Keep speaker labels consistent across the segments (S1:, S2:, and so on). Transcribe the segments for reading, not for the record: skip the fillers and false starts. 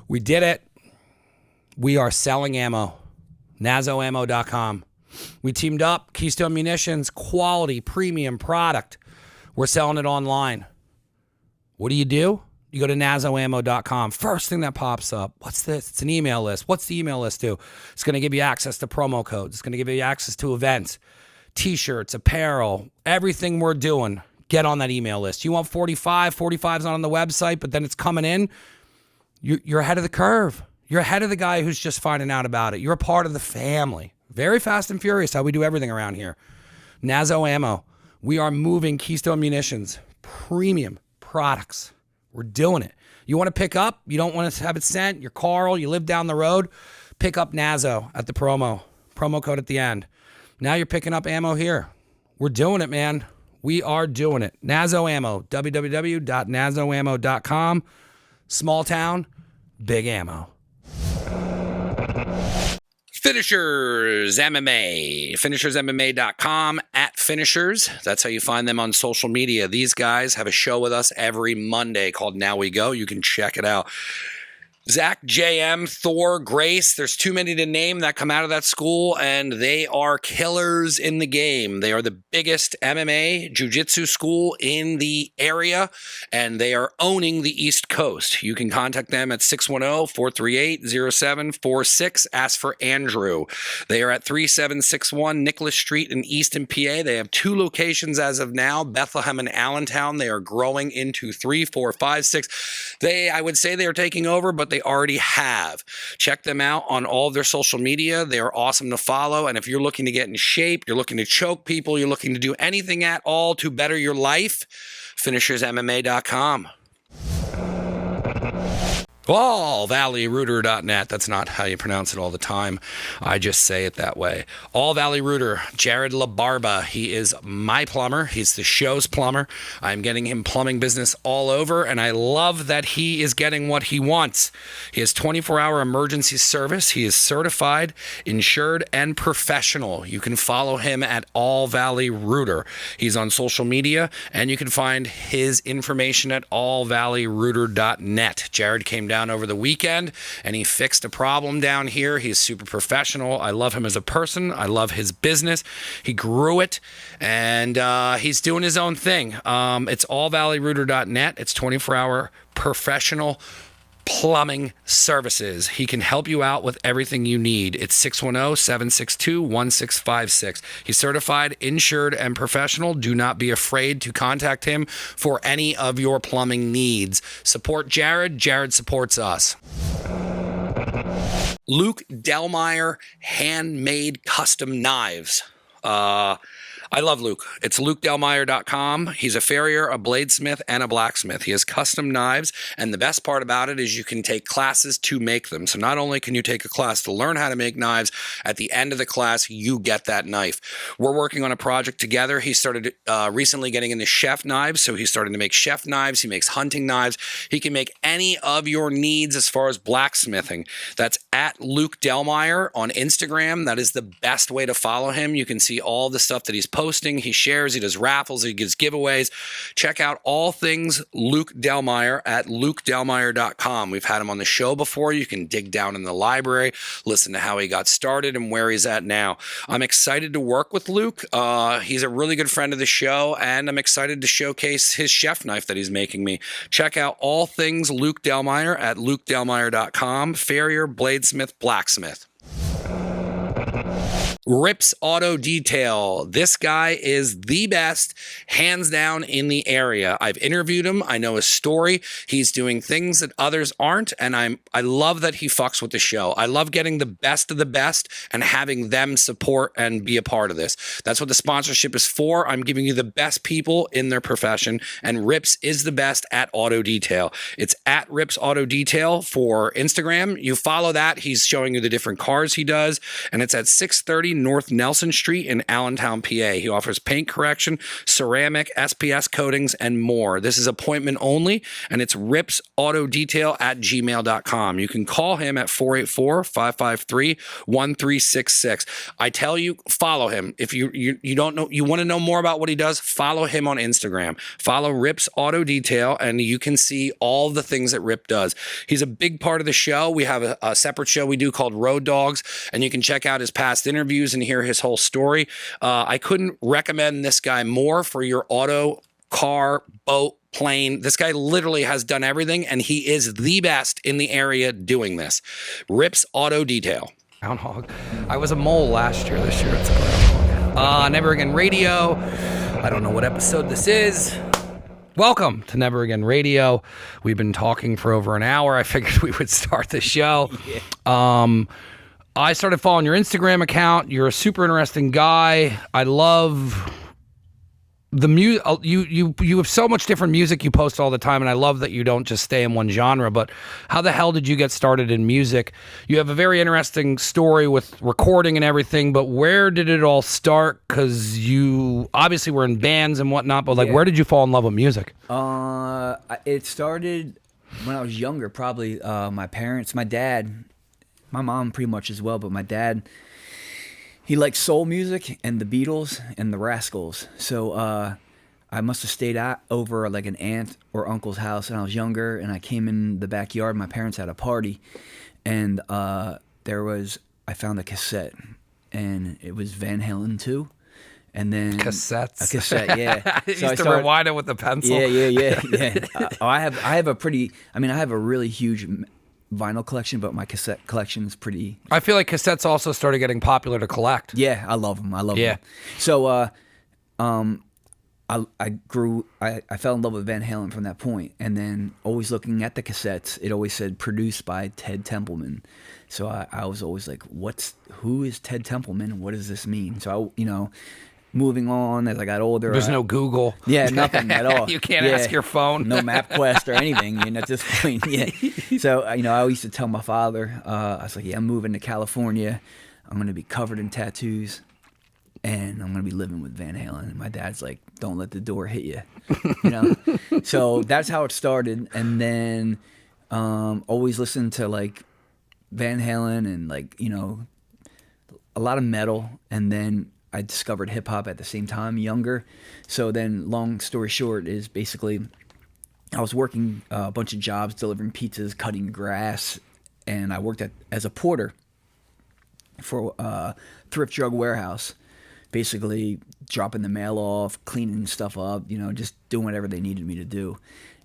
S1: We did it. We are selling ammo. NazoAmmo.com. We teamed up. Keystone Munitions, quality, premium product. We're selling it online. What do? You go to NazoAmmo.com. First thing that pops up, what's this? It's an email list. What's the email list do? It's going to give you access to promo codes. It's going to give you access to events, t-shirts, apparel, everything we're doing. Get on that email list. You want 45? 45's not on the website, but then it's coming in. You're ahead of the curve. You're ahead of the guy who's just finding out about it. You're a part of the family. Very fast and furious how we do everything around here. Nazo Ammo. We are moving Keystone Munitions. Premium products. We're doing it. You want to pick up? You don't want to have it sent? You're Carl. You live down the road? Pick up Nazo at the promo code at the end. Now you're picking up ammo here. We're doing it, man. We are doing it. Nazo Ammo. www.nazoammo.com. Small town, big ammo. Finishers MMA, finishersmma.com, @finishers. That's how you find them on social media. These guys have a show with us every Monday called Now We Go. You can check it out. Zach, JM, Thor, Grace, there's too many to name that come out of that school, and they are killers in the game. They are the biggest MMA jiu-jitsu school in the area, and they are owning the East Coast. You can contact them at 610-438-0746. Ask for Andrew. They are at 3761 Nicholas Street in Easton, PA. They have 2 locations as of now, Bethlehem and Allentown. They are growing into 3, 4, 5, 6. I would say they are taking over, but they already have. Check them out on all of their social media. They are awesome to follow. And if you're looking to get in shape, you're looking to choke people, you're looking to do anything at all to better your life, finishersmma.com. AllValleyRooter.net. That's not how you pronounce it all the time. I just say it that way. All Valley Rooter, Jared LaBarba. He is my plumber. He's the show's plumber. I'm getting him plumbing business all over, and I love that he is getting what he wants. He has 24-hour emergency service. He is certified, insured, and professional. You can follow him at All Valley Rooter. He's on social media, and you can find his information at allvalleyrooter.net. Jared came down over the weekend and he fixed a problem down here. He's super professional. I love him as a person. I love his business. He grew it and he's doing his own thing. It's allvalleyrooter.net. It's 24-hour professional plumbing services. He can help you out with everything you need. It's 610-762-1656. He's certified, insured, and professional. Do not be afraid to contact him for any of your plumbing needs. Support Jared. Jared supports us. Luke Delmeyer Handmade Custom Knives. I love Luke. It's lukedelmeyer.com. He's a farrier, a bladesmith, and a blacksmith. He has custom knives, and the best part about it is you can take classes to make them. So not only can you take a class to learn how to make knives, at the end of the class, you get that knife. We're working on a project together. He started recently getting into chef knives, so he's starting to make chef knives. He makes hunting knives. He can make any of your needs as far as blacksmithing. That's at Luke Delmeyer on Instagram. That is the best way to follow him. You can see all the stuff that he's posting. He shares, he does raffles, he gives giveaways. Check out all things Luke Delmeyer at lukedelmeyer.com. We've had him on the show before. You can dig down in the library, listen to how he got started and where he's at now. I'm excited to work with Luke. He's a really good friend of the show, and I'm excited to showcase his chef knife that he's making me. Check out all things Luke Delmeyer at lukedelmeyer.com. Farrier, bladesmith, blacksmith. Rips Auto Detail. This guy is the best, hands down, in the area. I've interviewed him. I know his story. He's doing things that others aren't, and I love that he fucks with the show. I love getting the best of the best and having them support and be a part of this. That's what the sponsorship is for. I'm giving you the best people in their profession, and Rips is the best at auto detail. It's at Rips Auto Detail for Instagram. You follow that. He's showing you the different cars he does, and it's at 630 North Nelson Street in Allentown, PA. He offers paint correction, ceramic, SPS coatings, and more. This is appointment only, and it's ripsautodetail@gmail.com. You can call him at 484-553-1366. I tell you, follow him. If you don't know, you want to know more about what he does, follow him on Instagram. Follow Rip's Auto Detail, and you can see all the things that Rip does. He's a big part of the show. We have a separate show we do called Road Dogs, and you can check out his past interviews and hear his whole story. I couldn't recommend this guy more for your auto, car, boat, plane. This guy literally has done everything, and he is the best in the area doing this. Rip's Auto Detail. Groundhog. I was a mole last year. This year it's a groundhog. Never Again Radio. I don't know what episode this is. Welcome to Never Again Radio. We've been talking for over an hour. I figured we would start the show. I started following your Instagram account. You're a super interesting guy. I love the music. You have so much different music you post all the time, and I love that you don't just stay in one genre. But how the hell did you get started in music? You have a very interesting story with recording and everything, but where did it all start? Because you obviously were in bands and whatnot, but where did you fall in love with music?
S2: It started when I was younger, probably. My parents, my dad, my mom pretty much as well, but my dad, he liked soul music and the Beatles and the Rascals. So I must have stayed over like an aunt or uncle's house when I was younger, and I came in the backyard. My parents had a party, and I found a cassette, and it was Van Halen 2. And then
S1: cassettes.
S2: A cassette, yeah.
S1: So I used to rewind it with a pencil.
S2: Yeah. I have a really huge vinyl collection, but my cassette collection is pretty.
S1: I feel like cassettes also started getting popular to collect.
S2: Yeah, I love them.
S1: Yeah.
S2: So, I fell in love with Van Halen from that point, and then always looking at the cassettes, it always said produced by Ted Templeman. So I was always like, who is Ted Templeman? What does this mean? So moving on as I got older.
S1: There's no Google.
S2: Yeah, nothing at all.
S1: You can't ask your phone.
S2: No MapQuest or anything at this point. Yeah. So, I used to tell my father, I was like, I'm moving to California. I'm going to be covered in tattoos, and I'm going to be living with Van Halen. And my dad's like, don't let the door hit you. So that's how it started. And then always listened to like Van Halen and like, a lot of metal. And then I discovered hip hop at the same time, younger. So then, long story short, is basically I was working a bunch of jobs, delivering pizzas, cutting grass, and I worked as a porter for a thrift drug warehouse, basically dropping the mail off, cleaning stuff up, just doing whatever they needed me to do.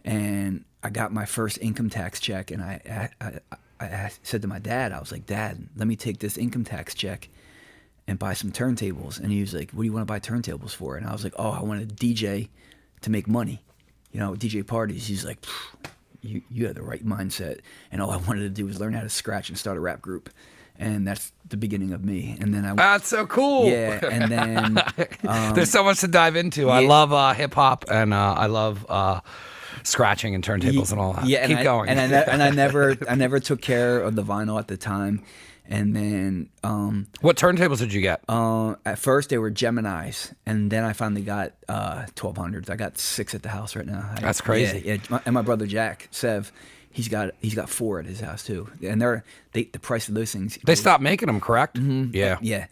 S2: And I got my first income tax check, and I said to my dad, I was like, Dad, let me take this income tax check and buy some turntables. And he was like, what do you want to buy turntables for? And I was like, I want to DJ to make money, DJ parties. He's like, you have the right mindset. And all I wanted to do was learn how to scratch and start a rap group. And that's the beginning of me. And then
S1: that's so cool.
S2: Yeah. And then
S1: there's so much to dive into. Yeah. I love hip hop, and I love scratching and turntables and all that.
S2: Yeah.
S1: Keep going.
S2: And I never took care of the vinyl at the time. And then
S1: what turntables did you get?
S2: At first they were Geminis, and then I finally got 1200s. I got 6 at the house right now.
S1: That's crazy.
S2: Yeah. And my brother Jack Sev, he's got 4 at his house too. And the price of those things.
S1: They stopped making them, correct?
S2: Mm-hmm.
S1: Yeah.
S2: Yeah.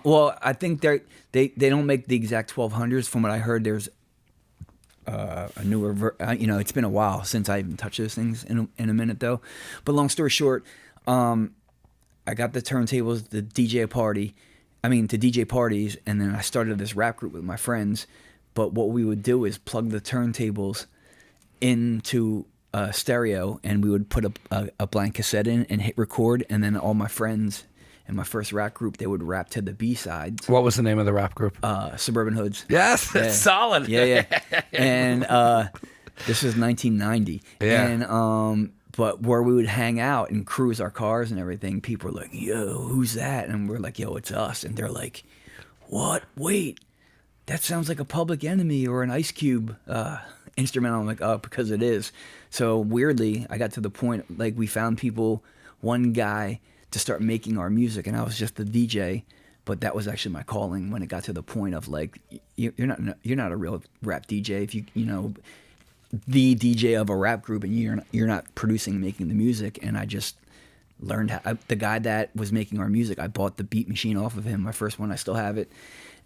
S2: Well, I think they don't make the exact 1200s. From what I heard, there's a newer. It's been a while since I even touched those things in a minute though. But long story short, I got the turntables to DJ parties, and then I started this rap group with my friends. But what we would do is plug the turntables into a stereo, and we would put a blank cassette in and hit record, and then all my friends in my first rap group, they would rap to the B-sides.
S1: What was the name of the rap group?
S2: Suburban Hoods.
S1: Yes,
S2: yeah.
S1: solid.
S2: Yeah. And this was 1990.
S1: Yeah.
S2: And but where we would hang out and cruise our cars and everything, people were like, yo, who's that? And we're like, yo, it's us. And they're like, what? Wait, that sounds like a Public Enemy or an Ice Cube instrumental. I'm like, oh, because it is. So weirdly, I got to the point, like we found one guy to start making our music, and I was just the DJ. but that was actually my calling when it got to the point of like, you're not a real rap DJ if you know the DJ of a rap group and you're not producing and making the music. And I just learned the guy that was making our music, I bought the beat machine off of him, my first one. I still have it,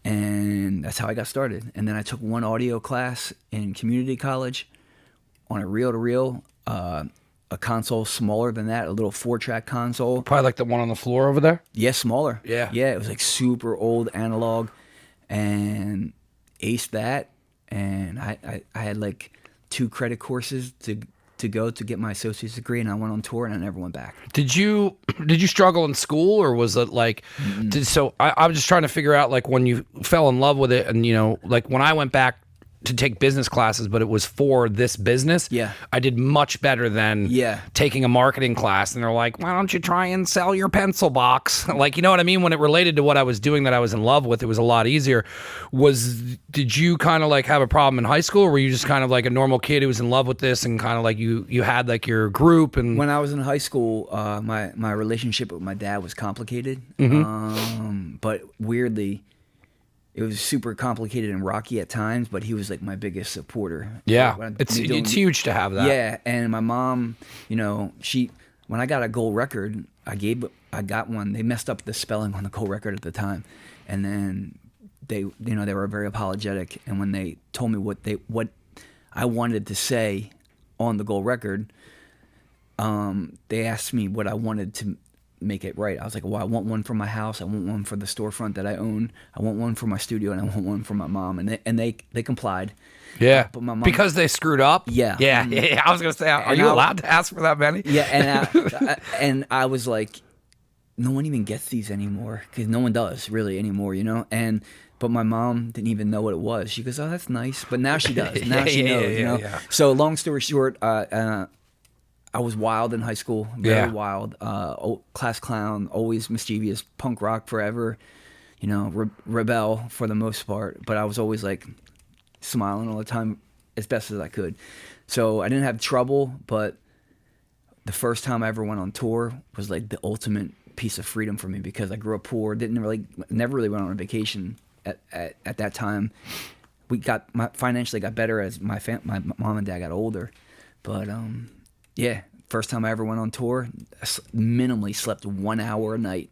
S2: and that's how I got started. And then I took one audio class in community college on a reel-to-reel, a console smaller than that, a little 4-track console.
S1: Probably like the one on the floor over there.
S2: Yeah, smaller.
S1: Yeah.
S2: It was like super old analog, and aced that. And I had like 2 credit courses to go to get my associate's degree, and I went on tour and I never went back.
S1: Did you struggle in school, or was it like? I was just trying to figure out like when you fell in love with it, and you know, like when I went back to take business classes, but it was for this business.
S2: Yeah.
S1: I did much better than taking a marketing class. And they're like, why don't you try and sell your pencil box? Like, you know what I mean? When it related to what I was doing that I was in love with, it was a lot easier. Did you kind of like have a problem in high school, or were you just kind of like a normal kid who was in love with this and kind of like you had like your group? And
S2: when I was in high school, my relationship with my dad was complicated. But weirdly, it was super complicated and rocky at times, but he was like my biggest supporter.
S1: Yeah, it's huge to have that.
S2: Yeah, and my mom, you know, when I got a gold record, I got one. They messed up the spelling on the gold record at the time, and then they were very apologetic. And when they told me what I wanted to say on the gold record, they asked me what I wanted to make it right. I was like, well, I want one for my house, I want one for the storefront that I own, I want one for my studio, and I want one for my mom. And they complied.
S1: Yeah,
S2: but my mom,
S1: because they screwed up.
S2: Yeah.
S1: I was gonna say, are you allowed to ask for that many?
S2: Yeah, and I was like, no one even gets these anymore, because no one does really anymore, you know. But my mom didn't even know what it was. She goes, oh, that's nice, but now she does. Now she knows, you know. Yeah. So long story short, I was wild in high school, very wild, class clown, always mischievous, punk rock forever, you know, rebel for the most part. But I was always like smiling all the time as best as I could. So I didn't have trouble, but the first time I ever went on tour was like the ultimate piece of freedom for me, because I grew up poor, never really went on a vacation at that time. Financially got better as my mom and dad got older, but yeah, first time I ever went on tour, I minimally slept 1 hour a night,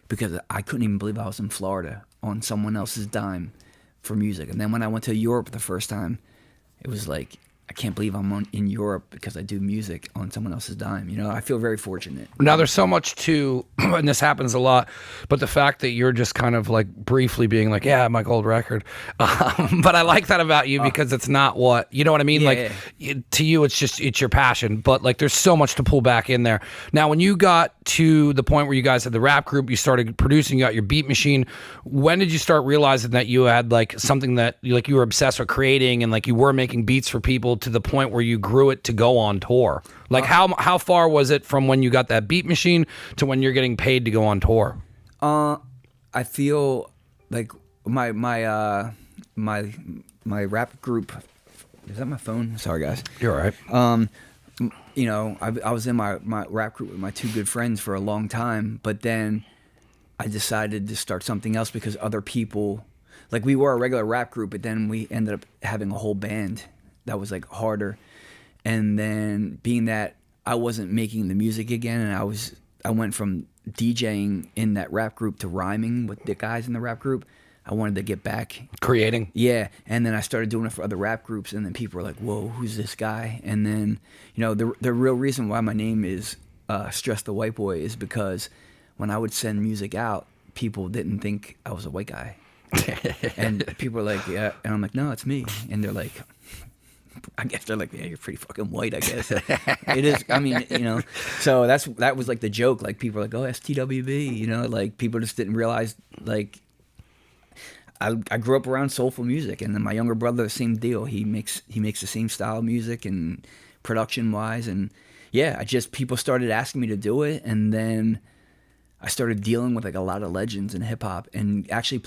S2: because I couldn't even believe I was in Florida on someone else's dime for music. And then when I went to Europe the first time, it was like, I can't believe I'm in Europe because I do music on someone else's dime. You know, I feel very fortunate.
S1: Now, there's so much to, and this happens a lot, but the fact that you're just kind of like briefly being like, yeah, my gold record. But I like that about you, because it's not what, you know what I mean? To you, it's your passion, but like there's so much to pull back in there. Now, when you got to the point where you guys had the rap group, you started producing, you got your beat machine. When did you start realizing that you had like something that you were obsessed with creating, and like you were making beats for people to the point where you grew it to go on tour? Like how far was it from when you got that beat machine to when you're getting paid to go on tour?
S2: I feel like my rap group. Is that my phone? Sorry, guys.
S1: You're all right.
S2: You know, I was in my rap group with my 2 good friends for a long time, but then I decided to start something else because other people, like we were a regular rap group, but then we ended up having a whole band that was like harder. And then being that I wasn't making the music again, and I went from DJing in that rap group to rhyming with the guys in the rap group, I wanted to get back
S1: creating.
S2: Yeah, and then I started doing it for other rap groups, and then people were like, "Whoa, who's this guy?" And then, you know, the real reason why my name is Stress the White Boy is because when I would send music out, people didn't think I was a white guy, and people were like, "Yeah," and I'm like, "No, it's me," and they're like, I guess they're like, yeah, you're pretty fucking white, I guess. It is, I mean, you know, so that was like the joke. Like people are like, oh, STWB, you know, like people just didn't realize, like, I grew up around soulful music, and then my younger brother, same deal. He makes the same style of music and production wise, and yeah, people started asking me to do it, and then I started dealing with like a lot of legends in hip hop, and actually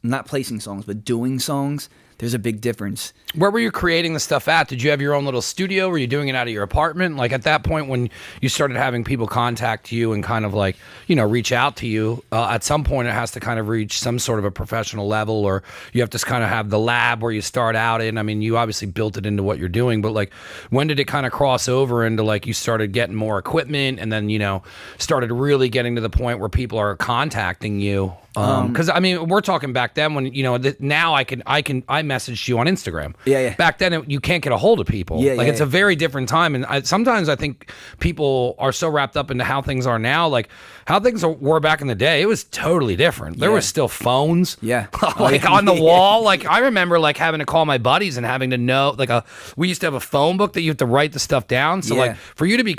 S2: not placing songs, but doing songs there's a big difference.
S1: Where were you creating the stuff at? Did you have your own little studio? Were you doing it out of your apartment? Like at that point when you started having people contact you and kind of like, you know, reach out to you, at some point it has to kind of reach some sort of a professional level, or you have to kind of have the lab where you start out in. I mean, you obviously built it into what you're doing, but like when did it kind of cross over into like you started getting more equipment and then, you know, started really getting to the point where people are contacting you? Because I mean, we're talking back then when, you know, now I messaged you on Instagram.
S2: Yeah.
S1: Back then, you can't get a hold of people. It's a very different time, and sometimes I think people are so wrapped up into how things are now, like how things were back in the day. It was totally different. There was still phones. On the wall. Like I remember like having to call my buddies and having to know like we used to have a phone book that you have to write the stuff down. So like for you to be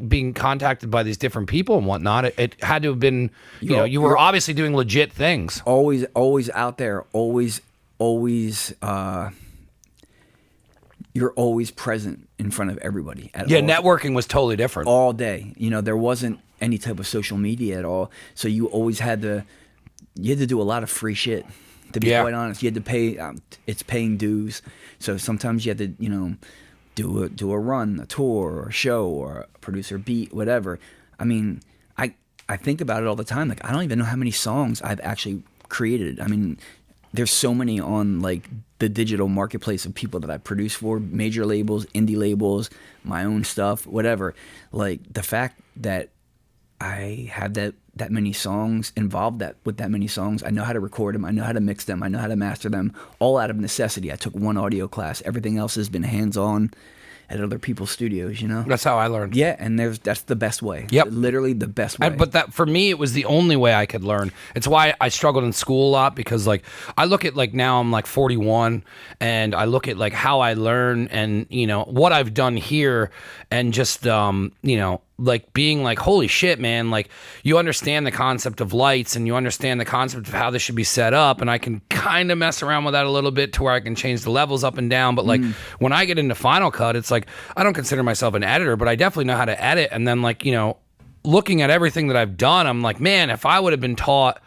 S1: being contacted by these different people and whatnot, it had to have been you were obviously doing legit things.
S2: Always out there, always you're always present in front of everybody
S1: networking was totally different
S2: all day. You know, there wasn't any type of social media at all, so you always had to do a lot of free shit, to be quite honest. You had to pay it's paying dues, so sometimes you had to, you know, do a run, a tour, or a show, or a producer beat, whatever. I mean, I think about it all the time. Like, I don't even know how many songs I've actually created. I mean, there's so many on like the digital marketplace of people that I produce for, major labels, indie labels, my own stuff, whatever. Like the fact that I have that many songs involved, with that many songs, I know how to record them, I know how to mix them, I know how to master them, all out of necessity. I took one audio class. Everything else has been hands-on at other people's studios, you know?
S1: That's how I learned.
S2: Yeah, and that's the best way.
S1: Yep.
S2: Literally the best way.
S1: But that for me, it was the only way I could learn. It's why I struggled in school a lot, because like I look at like now I'm like 41 and I look at like how I learn and, you know, what I've done here and just, you know, like being like, holy shit, man, like you understand the concept of lights and you understand the concept of how this should be set up, and I can kind of mess around with that a little bit to where I can change the levels up and down. But like when I get into Final Cut, it's like I don't consider myself an editor, but I definitely know how to edit. And then like, you know, looking at everything that I've done, I'm like, man, if I would have been taught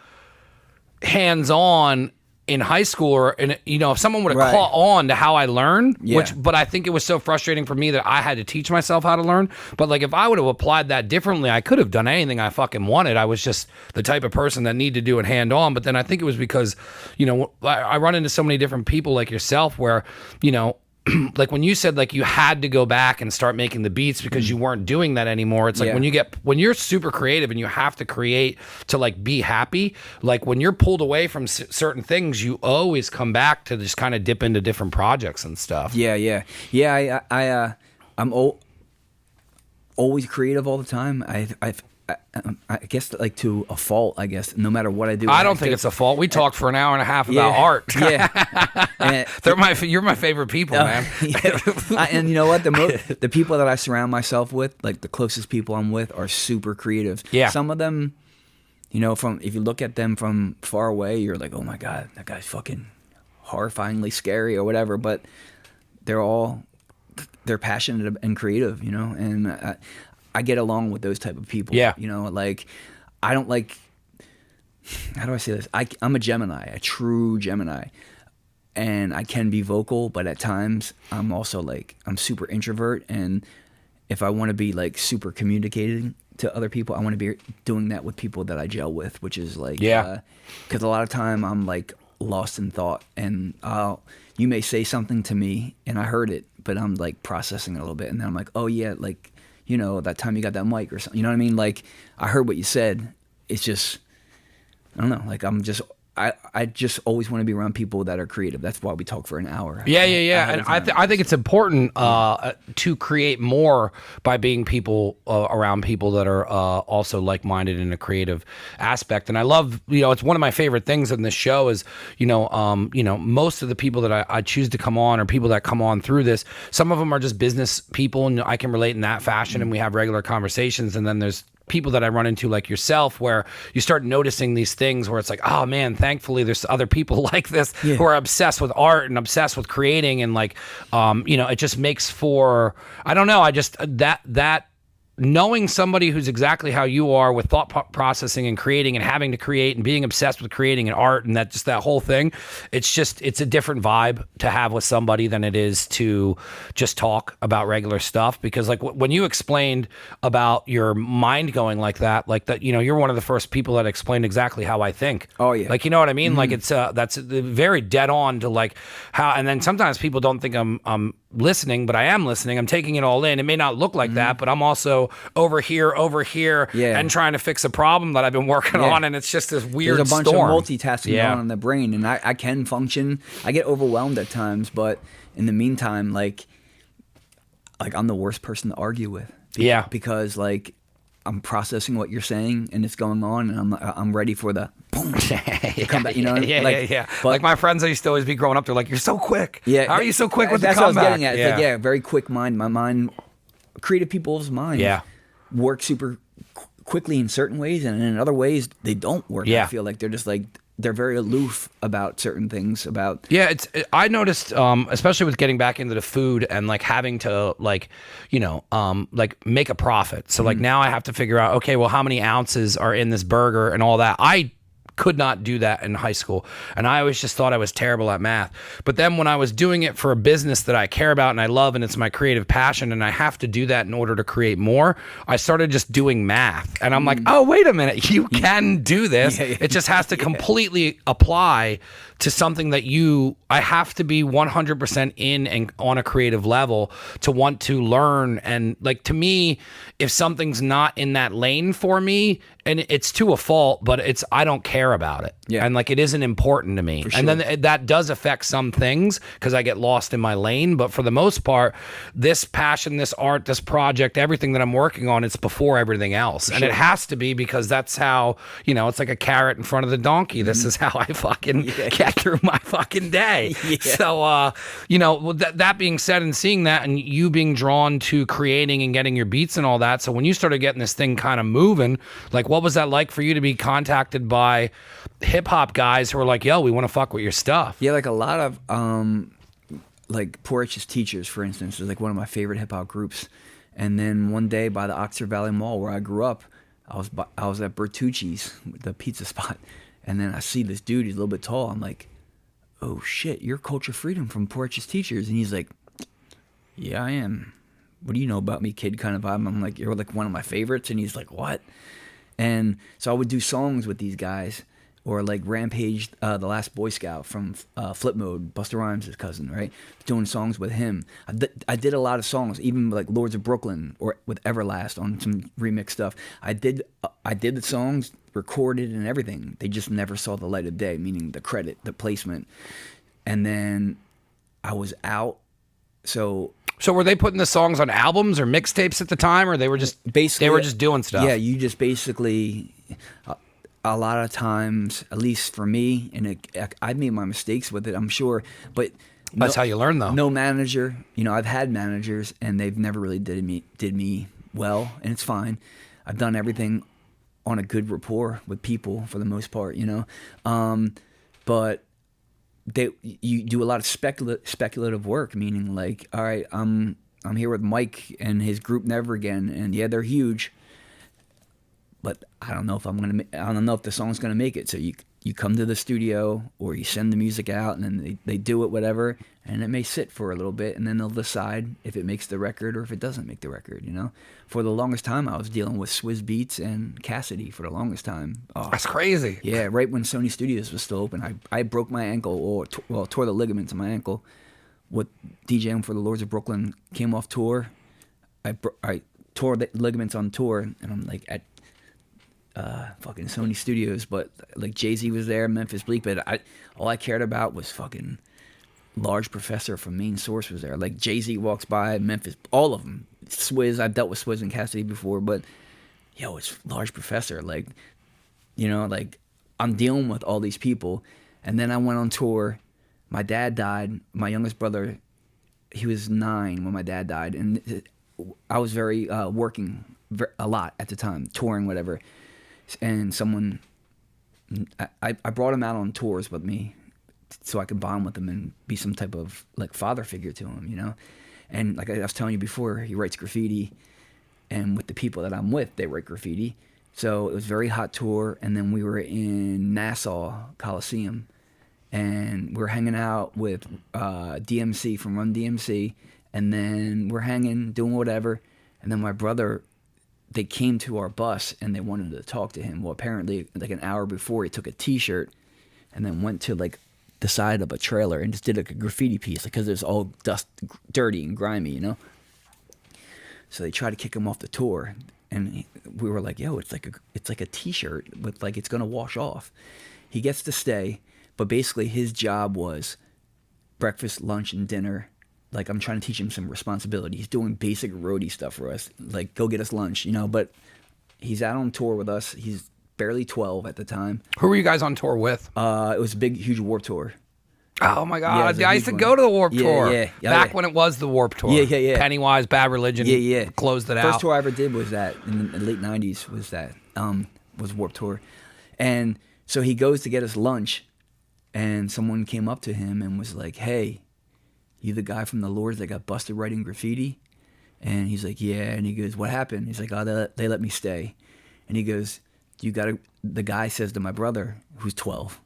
S1: hands-on in high school, or you know, if someone would have caught on to how I learned, but I think it was so frustrating for me that I had to teach myself how to learn. But like if I would have applied that differently, I could have done anything I fucking wanted. I was just the type of person that needed to do it hand on. But then I think it was because, you know, I run into so many different people like yourself where, you know, like when you said like you had to go back and start making the beats because you weren't doing that anymore. It's like when you're super creative and you have to create to like be happy, like when you're pulled away from certain things, you always come back to just kind of dip into different projects and stuff. I'm always creative all the time. I guess like to a fault, I guess, no matter what I do. I don't think it's a fault. We talked for an hour and a half about art. You're my favorite people, man.
S2: And you know what? The people that I surround myself with, like the closest people I'm with, are super creative. Yeah. Some of them, you know, if you look at them from far away, you're like, oh my God, that guy's fucking horrifyingly scary or whatever. But they're passionate and creative, you know, and I get along with those type of people. Yeah. You know, like, I don't like, how do I say this? I'm a Gemini, a true Gemini. And I can be vocal, but at times I'm also like, I'm super introvert. And if I want to be like super communicating to other people, I want to be doing that with people that I gel with, which is like, because a lot of time I'm like lost in thought. And you may say something to me and I heard it, but I'm like processing it a little bit. And then I'm like, oh yeah, like, you know, that time you got that mic or something, you know what I mean? Like, I heard what you said. It's just, I don't know. Like, I just always want to be around people that are creative. That's why we talk for an hour.
S1: Yeah. And I think it's important to create more by being around people that are also like-minded in a creative aspect. And I love, you know, it's one of my favorite things in this show is, you know, most of the people that I choose to come on, or people that come on through this, some of them are just business people, and I can relate in that fashion, and we have regular conversations. And then there's people that I run into like yourself, where you start noticing these things where it's like, oh man, thankfully there's other people like this who are obsessed with art and obsessed with creating, and like, you know, it just makes for, I don't know, I just, that knowing somebody who's exactly how you are with thought processing and creating and having to create and being obsessed with creating and art and that whole thing, it's a different vibe to have with somebody than it is to just talk about regular stuff. Because like when you explained about your mind going like that, you're one of the first people that explained exactly how I think.
S2: Oh yeah.
S1: Like, you know what I mean? Like it's that's very dead on to like how, and then sometimes people don't think I'm listening, but I am listening. I'm taking it all in. It may not look like that, but I'm also over here, and trying to fix a problem that I've been working on, and it's just this weird
S2: There's a bunch
S1: storm.
S2: of multitasking going on in the brain, and I can function. I get overwhelmed at times, but in the meantime, like I'm the worst person to argue with.
S1: Yeah.
S2: Because like I'm processing what you're saying, and it's going on, and I'm ready for the boom to come back. You know,
S1: yeah.
S2: But,
S1: like my friends I used to always be growing up, they're like, "You're so quick.
S2: Yeah,
S1: how are you so quick with the
S2: that's
S1: comeback?"
S2: What I was getting at. It's like, very quick mind. My mind, creative people's minds, work super quickly in certain ways, and in other ways they don't work.
S1: Yeah.
S2: I feel like they're just like they're very aloof about certain things.
S1: I noticed, especially with getting back into the food and like having to like make a profit. So like now I have to figure out, okay, well, how many ounces are in this burger and all that. I could not do that in high school, and I always just thought I was terrible at math. But then when I was doing it for a business that I care about and I love, and it's my creative passion, and I have to do that in order to create more, I started just doing math, and I'm like, oh, wait a minute, you can do this. It just has to completely apply to something that I have to be 100% in and on a creative level to want to learn. And like, to me, if something's not in that lane for me, and it's to a fault, but I don't care about it.
S2: Yeah.
S1: And like, it isn't important to me.
S2: For sure.
S1: And then that does affect some things because I get lost in my lane. But for the most part, this passion, this art, this project, everything that I'm working on, it's before everything else. And it has to be, because that's how, it's like a carrot in front of the donkey. This is how I fucking get through my fucking day. So, that being said, and seeing that, and you being drawn to creating and getting your beats and all that. So when you started getting this thing kind of moving, like, what was that like for you to be contacted by hip hop guys who were like, yo, we want to fuck with your stuff?
S2: Yeah, like a lot of like Poor Rich's Teachers, for instance, is like one of my favorite hip hop groups. And then one day by the Oxford Valley Mall where I grew up, I was at Bertucci's, the pizza spot, and then I see this dude. He's a little bit tall. I'm like, oh shit, you're Culture Freedom from Poor Rich's Teachers. And he's like, yeah, I am. What do you know about me, kid? Kind of vibe. I'm like, you're like one of my favorites. And he's like, what? And so I would do songs with these guys, or like Rampage, the Last Boy Scout from Flip Mode, Busta Rhymes' cousin, right? Doing songs with him. I did a lot of songs, even like Lords of Brooklyn or with Everlast on some remix stuff. I did the songs, recorded and everything. They just never saw the light of day, meaning the credit, the placement. And then I was out, so
S1: were they putting the songs on albums or mixtapes at the time, or they were just doing stuff?
S2: Yeah, you just basically a lot of times, at least for me, and I made my mistakes with it, I'm sure, but
S1: that's how you learn, though.
S2: No manager, I've had managers and they've never really did me well, and it's fine. I've done everything on a good rapport with people for the most part, but you do a lot of speculative work, meaning like, all right, I'm here with Mike and his group Never Again, and yeah, they're huge, but I don't know if the song's gonna make it. So you come to the studio, or you send the music out, and then they do it, whatever, and it may sit for a little bit, and then they'll decide if it makes the record or if it doesn't make the record. For the longest time, I was dealing with Swizz Beatz and Cassidy for the longest time. Oh,
S1: that's crazy.
S2: Yeah, right when Sony Studios was still open, I broke my ankle, tore the ligaments in my ankle with DJing for the Lords of Brooklyn. Came off tour, I tore the ligaments on tour, and I'm like at fucking Sony Studios, but like Jay-Z was there, Memphis Bleak, but all I cared about was fucking Large Professor from Main Source was there. Like Jay-Z walks by, Memphis, all of them. Swizz, I've dealt with Swizz and Cassidy before, but it's Large Professor. Like, like I'm dealing with all these people. And then I went on tour. My dad died. My youngest brother, he was 9 when my dad died. And I was working a lot at the time, touring, whatever. And I brought him out on tours with me so I could bond with him and be some type of like father figure to him, And like I was telling you before, he writes graffiti. and with the people that I'm with, they write graffiti. So it was a very hot tour, and then we were in Nassau Coliseum, and we're hanging out with DMC from Run DMC, and then we're hanging, doing whatever, and then my brother, they came to our bus and they wanted to talk to him. Well, apparently, like an hour before, he took a T-shirt and then went to like the side of a trailer and just did like a graffiti piece because it was all dirty and grimy, you know. So they tried to kick him off the tour, and we were like, "Yo, it's like a T-shirt with like it's gonna wash off." He gets to stay, but basically his job was breakfast, lunch, and dinner. Like, I'm trying to teach him some responsibility. He's doing basic roadie stuff for us, like go get us lunch, you know. But he's out on tour with us. He's barely 12 at the time.
S1: Who were you guys on tour with?
S2: It was a big, huge Warped Tour.
S1: Oh my
S2: Yeah, it
S1: God!
S2: was a
S1: I used to
S2: huge
S1: go
S2: one.
S1: to the Warped Tour back
S2: yeah.
S1: when it was the Warped Tour.
S2: Yeah.
S1: Pennywise, Bad Religion.
S2: Yeah.
S1: Closed it out.
S2: First tour I ever did was that in the late '90s. Was Warped Tour, and so he goes to get us lunch, and someone came up to him and was like, "Hey, you the guy from the Lords that got busted writing graffiti?" And he's like, "Yeah." And he goes, "What happened?" He's like, "Oh, they let me stay." And he goes, "You got to." The guy says to my brother, who's 12,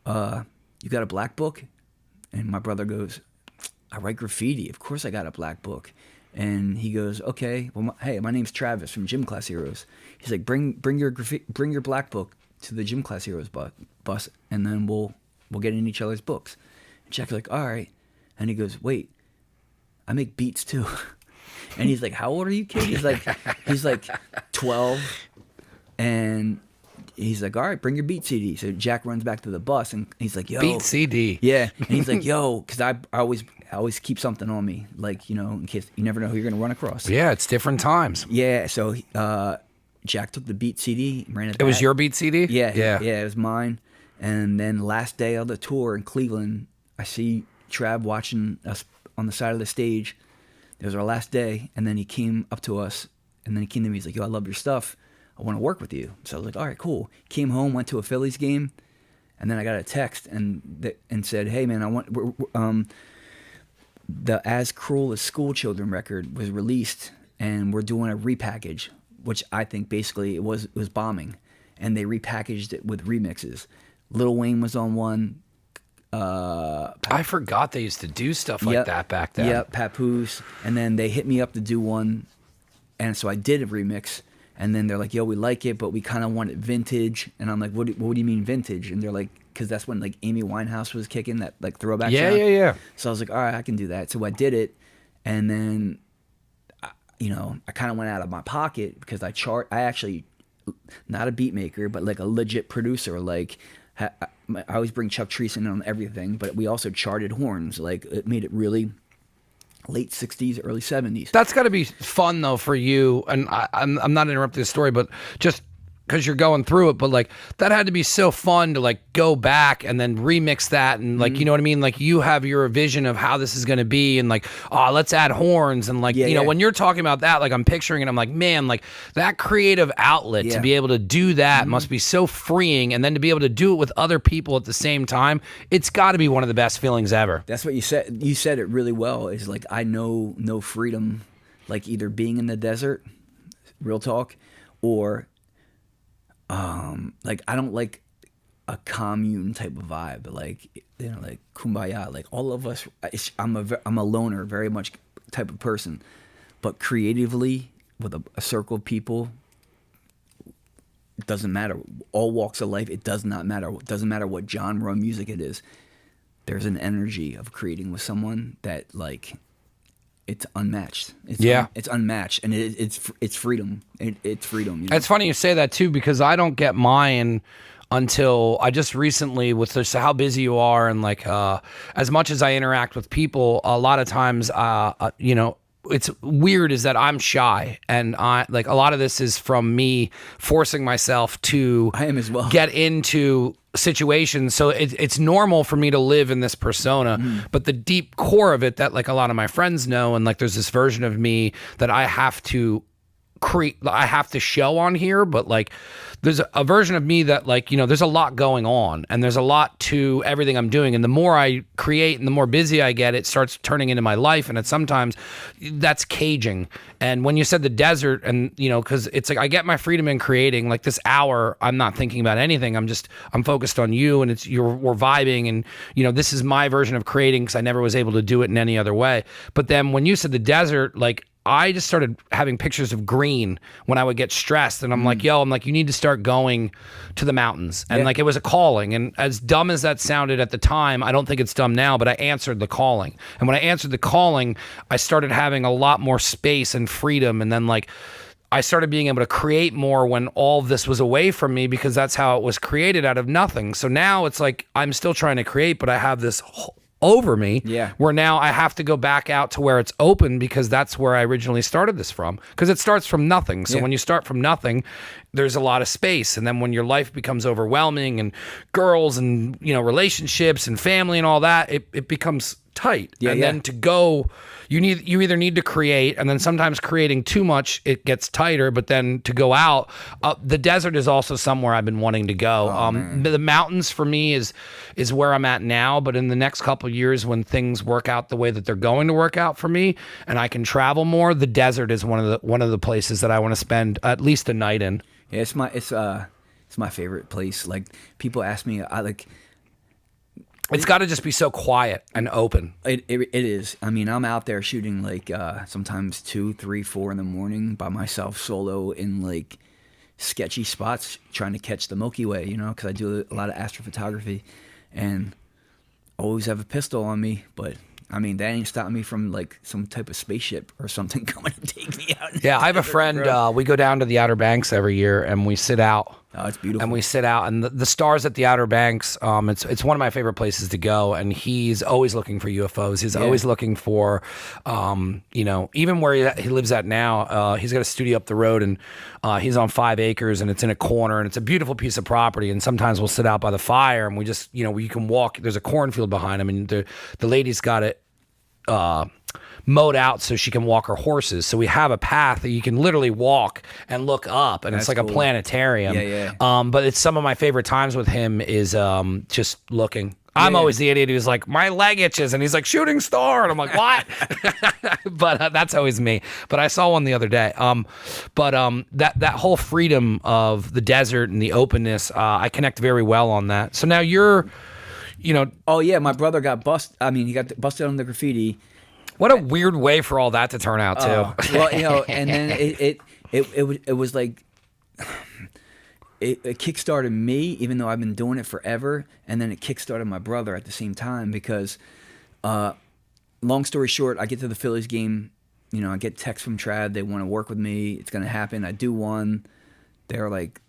S2: "You got a black book?" And my brother goes, "I write graffiti. Of course I got a black book." And he goes, "Okay, well, hey, my name's Travis from Gym Class Heroes." He's like, "Bring your black book to the Gym Class Heroes bus, and then we'll get in each other's books." And Jack's like, "All right." And he goes, "Wait, I make beats too." And he's like, "How old are you, kid?" He's like 12, and he's like, "All right, bring your beat CD." So Jack runs back to the bus, and he's like, "Yo,
S1: Beat CD.
S2: yeah." And he's like, "Yo," because I always keep something on me, like, you know, in case you never know who you're gonna run across.
S1: Yeah, it's different times.
S2: Yeah. So Jack took the beat CD, ran it.
S1: It was
S2: back.
S1: your Beat CD?
S2: Yeah,
S1: Yeah.
S2: it was mine. And then last day of the tour in Cleveland, I see Trav watching us on the side of the stage. It was our last day, and then he came up to us, and then he came to me. He's like, "Yo, I love your stuff. I want to work with you." So I was like, "All right, cool." Came home, went to a Phillies game, and then I got a text and said, "Hey, man, I want the As Cruel as School Children record was released, and we're doing a repackage," which I think basically it was bombing, and they repackaged it with remixes. Lil Wayne was on one.
S1: I forgot they used to do stuff like that back then.
S2: Yep, Papoose. And then they hit me up to do one, and so I did a remix. And then they're like, "Yo, we like it, but we kind of want it vintage." And I'm like, what do you mean vintage? And they're like, because that's when like Amy Winehouse was kicking that like throwback sound.
S1: Yeah.
S2: So I was like, all right, I can do that. So I did it, and then, I kind of went out of my pocket because I actually, not a beat maker, but like a legit producer. Like, I always bring Chuck Treason on everything, but we also charted horns. Like, it made it really late 60s, early 70s.
S1: That's got to be fun though for you. And I'm not interrupting the story, but just because you're going through it, but like that had to be so fun to like go back and then remix that and like, you know what I mean? Like you have your vision of how this is going to be and like, oh, let's add horns. And like, you know, when you're talking about that, like I'm picturing it, I'm like, man, like that creative outlet to be able to do that must be so freeing. And then to be able to do it with other people at the same time, it's got to be one of the best feelings ever.
S2: That's what you said. You said it really well. Is like, I know no freedom, like either being in the desert, real talk, or like I don't like a commune type of vibe, like, you know, like kumbaya. Like all of us, I'm a loner, very much type of person, but creatively with a circle of people, it doesn't matter. All walks of life, it does not matter. It doesn't matter what genre of music it is. There's an energy of creating with someone that like. It's unmatched. It's unmatched, and it's freedom. It's freedom. You know?
S1: It's funny you say that too, because I don't get mine until I just recently, with just how busy you are, and like as much as I interact with people, a lot of times, you know, it's weird is that I'm shy, and I like a lot of this is from me forcing myself to
S2: I am as well.
S1: get into situations. So it's normal for me to live in this persona, but the deep core of it that like a lot of my friends know, and like there's this version of me that I have to I have to show on here, but like there's a version of me that like, there's a lot going on and there's a lot to everything I'm doing. And the more I create and the more busy I get, it starts turning into my life. And it's sometimes that's caging. And when you said the desert and, cause it's like, I get my freedom in creating like this hour. I'm not thinking about anything. I'm focused on you and we're vibing. And, this is my version of creating because I never was able to do it in any other way. But then when you said the desert, like, I just started having pictures of green when I would get stressed. And I'm like, you need to start going to the mountains. And like, it was a calling. And as dumb as that sounded at the time, I don't think it's dumb now, but I answered the calling. And when I answered the calling, I started having a lot more space and freedom. And then like, I started being able to create more when all of this was away from me because that's how it was created out of nothing. So now it's like, I'm still trying to create, but I have this over me where now I have to go back out to where it's open because that's where I originally started this from, because it starts from nothing. So when you start from nothing, there's a lot of space. And then when your life becomes overwhelming and girls and relationships and family and all that, it becomes tight. Then to go, you either need to create, and then sometimes creating too much, it gets tighter. But then to go out, the desert is also somewhere I've been wanting to go. The mountains for me is where I'm at now. But in the next couple of years, when things work out the way that they're going to work out for me, and I can travel more, the desert is one of the places that I want to spend at least a night in.
S2: Yeah, it's my favorite place. Like people ask me,
S1: It's got to just be so quiet and open.
S2: It is. I mean, I'm out there shooting like sometimes 2, 3, 4 in the morning by myself, solo in like sketchy spots, trying to catch the Milky Way. Because I do a lot of astrophotography, and always have a pistol on me. But I mean, that ain't stopping me from like some type of spaceship or something coming to take me out.
S1: Yeah, I have a friend. We go down to the Outer Banks every year, and we sit out.
S2: Oh, it's beautiful.
S1: And we sit out, and the stars at the Outer Banks. It's one of my favorite places to go. And he's always looking for UFOs. He's always looking for, even where he lives at now. He's got a studio up the road, and he's on 5 acres, and it's in a corner, and it's a beautiful piece of property. And sometimes we'll sit out by the fire, and we just, you can walk. There's a cornfield behind him, and the lady's got it mowed out so she can walk her horses. So we have a path that you can literally walk and look up, and it's like cool. A planetarium. But it's some of my favorite times with him is just looking. I'm always the idiot who's like, my leg itches, and he's like, shooting star, and I'm like, what? But that's always me. But I saw one the other day. That whole freedom of the desert and the openness, I connect very well on that. So now you're,
S2: Oh yeah, my brother got busted. I mean, he got busted on the graffiti.
S1: What a weird way for all that to turn out too.
S2: Well, and then it was like it kickstarted me, even though I've been doing it forever, and then it kickstarted my brother at the same time because, long story short, I get to the Phillies game, I get texts from Trad, they want to work with me, it's gonna happen. I do one, they're like,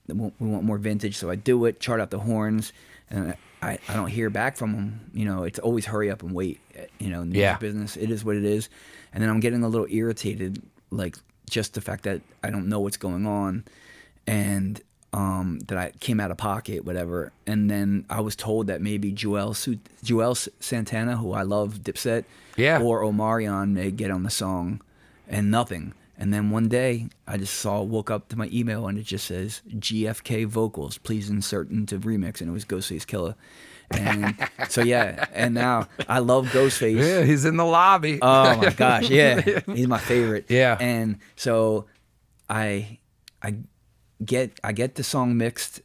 S2: we want more vintage, so I do it, chart out the horns, and I don't hear back from them. It's always hurry up and wait. In the music business, it is what it is. And then I'm getting a little irritated, like just the fact that I don't know what's going on, and that I came out of pocket, whatever. And then I was told that maybe Joel Santana, who I love, Dipset, or Omarion may get on the song, and nothing. And then one day, I just woke up to my email, and it just says, GFK vocals, please insert into remix. And it was Ghostface Killah. And so, and now I love Ghostface.
S1: Yeah, he's in the lobby.
S2: Oh, my gosh, yeah. He's my favorite.
S1: Yeah.
S2: And so I get the song mixed.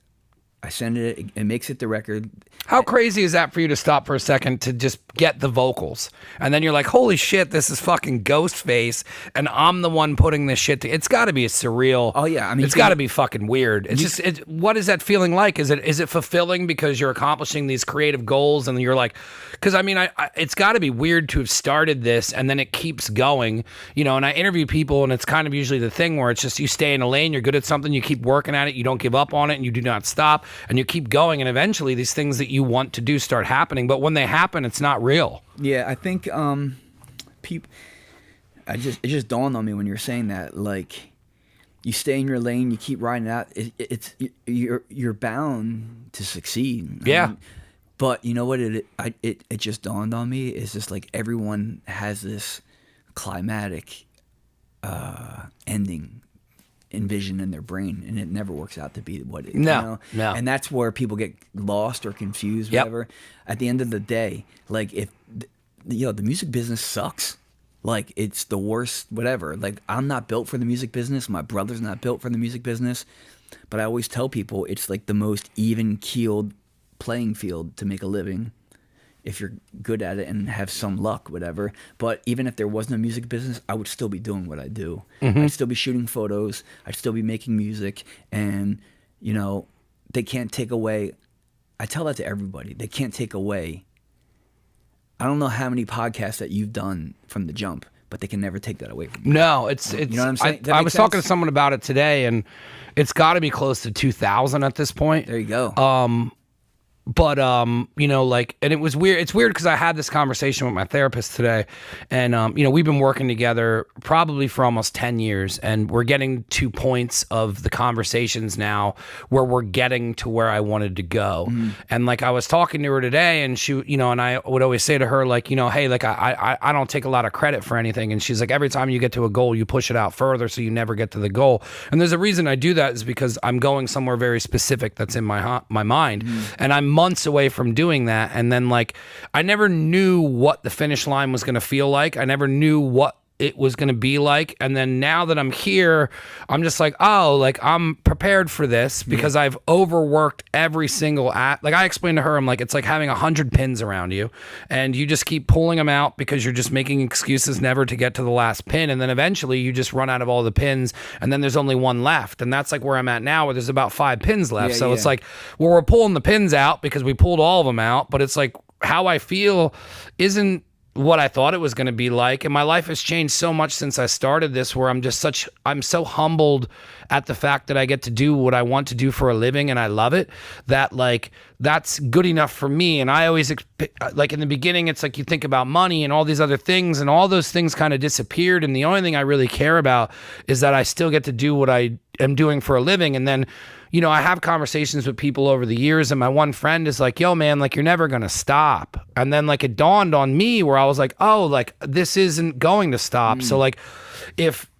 S2: I send it, it makes it the record.
S1: How crazy is that for you to stop for a second to just get the vocals? And then you're like, holy shit, this is fucking Ghostface, and I'm the one putting this shit it's got to be a surreal.
S2: Oh, yeah. I mean,
S1: it's got to be fucking weird. It's what is that feeling like? Is it fulfilling because you're accomplishing these creative goals, and you're like, because I mean, it's got to be weird to have started this, and then it keeps going, and I interview people, and it's kind of usually the thing where it's just you stay in a lane, you're good at something, you keep working at it, you don't give up on it, and you do not stop. And you keep going, and eventually these things that you want to do start happening. But when they happen, it's not real.
S2: Yeah, I think people. It just dawned on me when you were saying that. Like, you stay in your lane, you keep riding it out. You're bound to succeed.
S1: Yeah.
S2: I mean, but you know what? It just dawned on me. It's just like everyone has this climatic ending envisioned in their brain, and it never works out to be what it.
S1: No.
S2: And that's where people get lost or confused.
S1: Yep.
S2: Whatever. At the end of the day, like if the music business sucks. Like it's the worst. Whatever. Like I'm not built for the music business. My brother's not built for the music business. But I always tell people it's like the most even keeled playing field to make a living. If you're good at it and have some luck, whatever. But even if there was no music business, I would still be doing what I do. I'd still be shooting photos. I'd still be making music. And, they can't take away. I tell that to everybody. They can't take away. I don't know how many podcasts that you've done from the jump, but they can never take that away from you.
S1: No, it's
S2: You know what I'm saying? Does that
S1: I
S2: make
S1: was
S2: sense?
S1: talking to someone about it today, and it's got to be close to 2,000 at this point.
S2: There you go.
S1: But and it was weird. It's weird because I had this conversation with my therapist today, and we've been working together probably for almost 10 years, and we're getting to points of the conversations now where we're getting to where I wanted to go. And like I was talking to her today, and she, and I would always say to her like, hey, like I don't take a lot of credit for anything, and she's like, every time you get to a goal, you push it out further, so you never get to the goal. And there's a reason I do that is because I'm going somewhere very specific that's in my mind, and I'm months away from doing that. And then like I never knew what the finish line was going to feel like. I never knew what it was going to be like. And then now that I'm here, I'm just like, oh, like I'm prepared for this because I've overworked every single like I explained to her, I'm like, it's like having 100 pins around you and you just keep pulling them out because you're just making excuses never to get to the last pin. And then eventually you just run out of all the pins and then there's only one left. And that's like where I'm at now, where there's about 5 pins left. So it's like, well, we're pulling the pins out because we pulled all of them out, but it's like how I feel isn't what I thought it was going to be like. And my life has changed so much since I started this, where I'm so humbled at the fact that I get to do what I want to do for a living and I love it, that like that's good enough for me. And I always like in the beginning, it's like you think about money and all these other things, and all those things kind of disappeared. And the only thing I really care about is that I still get to do what I am doing for a living. And then I have conversations with people over the years, and my one friend is like, yo, man, like, you're never going to stop. And then, like, it dawned on me where I was like, oh, like, this isn't going to stop. So, like, if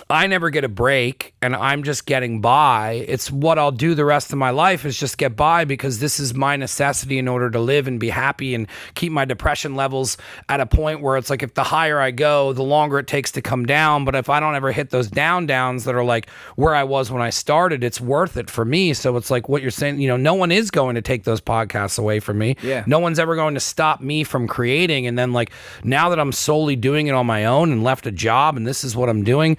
S1: I never get a break and I'm just getting by, it's what I'll do the rest of my life is just get by, because this is my necessity in order to live and be happy and keep my depression levels at a point where it's like, if the higher I go, the longer it takes to come down. But if I don't ever hit those downs that are like where I was when I started, it's worth it for me. So it's like what you're saying, no one is going to take those podcasts away from me.
S2: Yeah.
S1: No one's ever going to stop me from creating. And then like now that I'm solely doing it on my own and left a job and this is what I'm doing,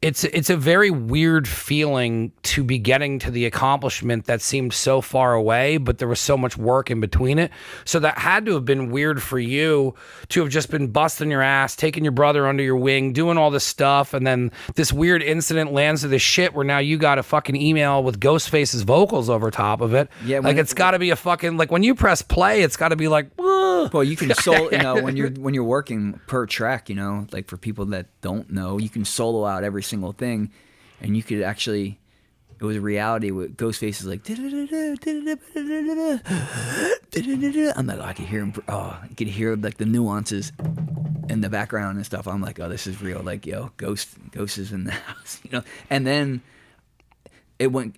S1: it's a very weird feeling to be getting to the accomplishment that seemed so far away, but there was so much work in between it. So that had to have been weird for you to have just been busting your ass, taking your brother under your wing, doing all this stuff, and then this weird incident lands to this shit where now you got a fucking email with Ghostface's vocals over top of it.
S2: Yeah,
S1: like it's got to be a fucking, like when you press play, it's got to be like, whoa.
S2: Well, you can solo, when you're working per track, like for people that don't know, you can solo out every single thing, and you could actually, it was a reality with Ghostface is like, I'm like, I could hear him, you could hear like the nuances in the background and stuff. I'm like, oh, this is real. Like, yo, Ghost is in the house, and then it went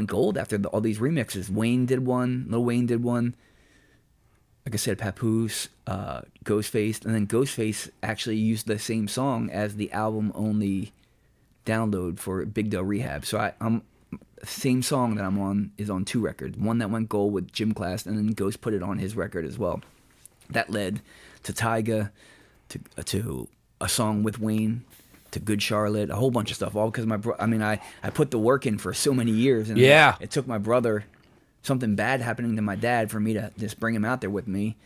S2: gold after all these remixes. Wayne did one, Lil Wayne did one. Like I said, Papoose, Ghostface, and then Ghostface actually used the same song as the album-only download for Big Del Rehab. So I'm same song that I'm on is on 2 records. One that went gold with Gym Class, and then Ghost put it on his record as well. That led to Tyga, to a song with Wayne, to Good Charlotte, a whole bunch of stuff. All because I put the work in for so many years, and it took my brother something bad happening to my dad for me to just bring him out there with me,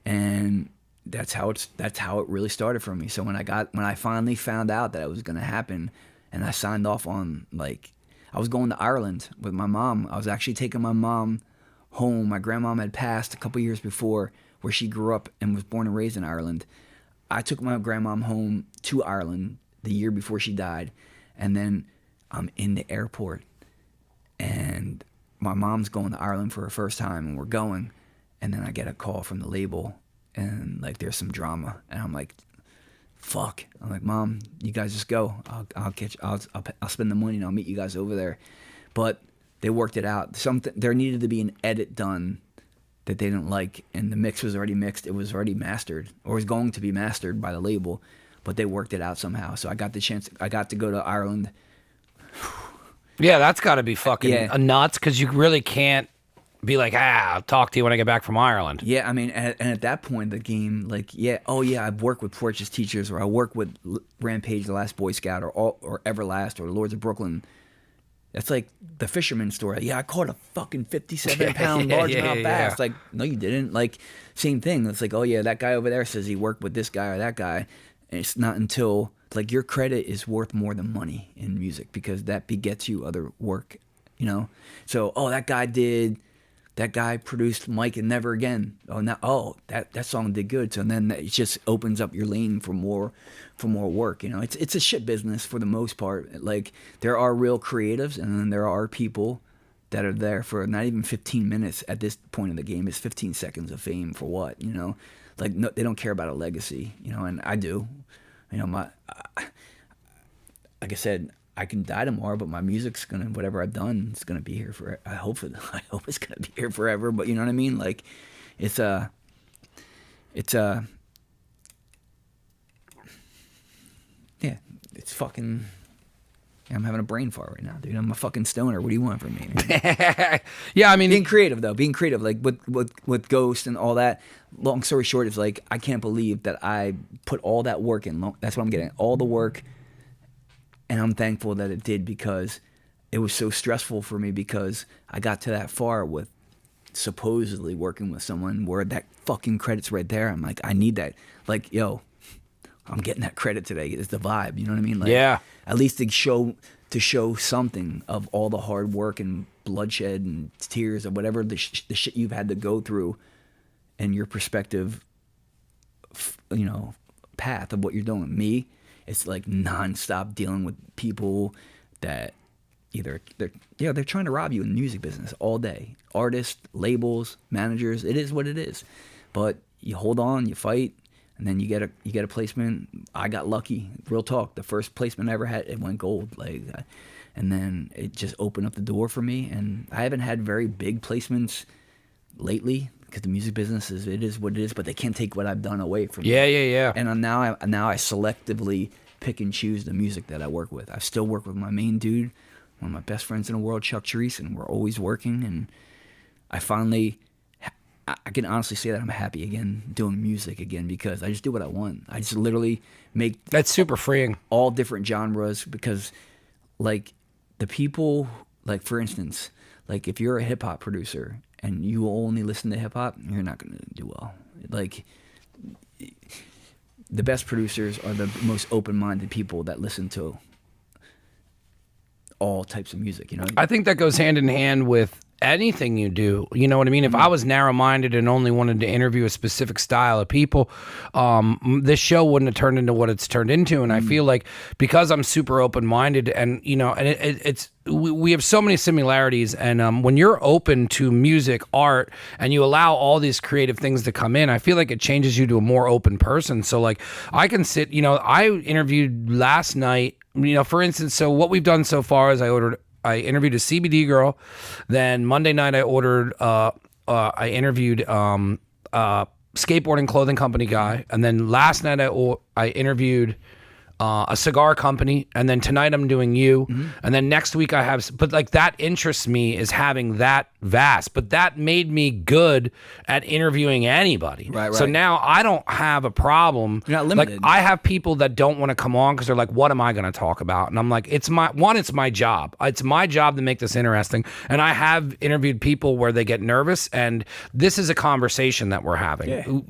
S2: and that's how it really started for me. So when I finally found out that it was going to happen, and I signed off on, like, I was going to Ireland with my mom. I was actually taking my mom home. My grandmom had passed a couple years before, where she grew up and was born and raised in Ireland. I took my grandmom home to Ireland the year before she died, and then I'm in the airport, and my mom's going to Ireland for her first time, and we're going, and then I get a call from the label, and like there's some drama, and I'm like, fuck. I'm like, Mom, you guys just go. I'll spend the money and I'll meet you guys over there. But they worked it out. There needed to be an edit done that they didn't like, and the mix was already mixed. It was already mastered, or was going to be mastered by the label, but they worked it out somehow. So I got to go to Ireland.
S3: Yeah, that's got to be fucking nuts, because you really can't be like, I'll talk to you when I get back from Ireland.
S2: Yeah, I mean, and at that point, the game, like, I've worked with Porches Teachers, or I work with Rampage, The Last Boy Scout, or Everlast, or Lords of Brooklyn. That's like the fisherman story. Yeah, I caught a fucking 57-pound largemouth bass. Like, no, you didn't. Like, same thing. It's like, oh yeah, that guy over there says he worked with this guy or that guy. And it's not until, like, your credit is worth more than money in music, because that begets you other work, you know? So, that guy produced Mike and Never Again. That song did good. So then it just opens up your lane for more work. You know, it's a shit business for the most part. Like, there are real creatives, and then there are people that are there for not even 15 minutes at this point in the game. It's 15 seconds of fame for what, you know? Like, no, they don't care about a legacy, you know, and I do. You know, like I said, I can die tomorrow, but my music's gonna, whatever I've done, it's gonna be here for. I hope it's gonna be here forever. But you know what I mean? Like, yeah, it's fucking. I'm having a brain fart right now, dude. I'm a fucking stoner. What do you want from me?
S3: Yeah, I mean,
S2: being creative, like with Ghost and all that. Long story short, is like, I can't believe that I put all that work in. That's what I'm getting. All the work. And I'm thankful that it did, because it was so stressful for me, because I got to that far with supposedly working with someone where that fucking credit's right there. I'm like, I need that. Like, yo, I'm getting that credit today. It's the vibe. You know what I mean? Like,
S3: yeah.
S2: At least to show something of all the hard work and bloodshed and tears or whatever the shit you've had to go through, and your perspective, you know, path of what you're doing. Me, it's like nonstop dealing with people that either they're trying to rob you in the music business all day. Artists, labels, managers. It is what it is. But you hold on, you fight, and then you get a placement. I got lucky. Real talk. The first placement I ever had, it went gold. Like, and then it just opened up the door for me. And I haven't had very big placements lately, because the music business is what it is, but they can't take what I've done away from me.
S3: Yeah.
S2: And now I selectively pick and choose the music that I work with. I still work with my main dude, one of my best friends in the world, Chuck Treese, and we're always working. And I can honestly say that I'm happy again doing music again, because I just do what I want. I just literally make.
S3: That's super freeing.
S2: All different genres, because, like, the people, like, for instance, like, if you're a hip hop producer and you only listen to hip hop, you're not going to do well. Like, the best producers are the most open-minded people that listen to all types of music, you know?
S3: I think that goes hand in hand with anything you do. You know what I mean? If I was narrow-minded and only wanted to interview a specific style of people, this show wouldn't have turned into what it's turned into. And I feel like, because I'm super open-minded, and, you know, and we have so many similarities. And when you're open to music, art, and you allow all these creative things to come in, I feel like it changes you to a more open person. So, like, I can sit, you know, I interviewed last night, you know, for instance, so what we've done so far is I interviewed a CBD girl. Then Monday night I interviewed skateboarding clothing company guy. And then last night I interviewed a cigar company, and then tonight I'm doing you, and then next week I have, but like, that interests me, is having that vast, but that made me good at interviewing anybody.
S2: Right.
S3: So now I don't have a problem.
S2: You're not limited.
S3: Like, I have people that don't want to come on because they're like, what am I going to talk about? And I'm like, it's my job. It's my job to make this interesting. And I have interviewed people where they get nervous, and this is a conversation that we're having. Yeah.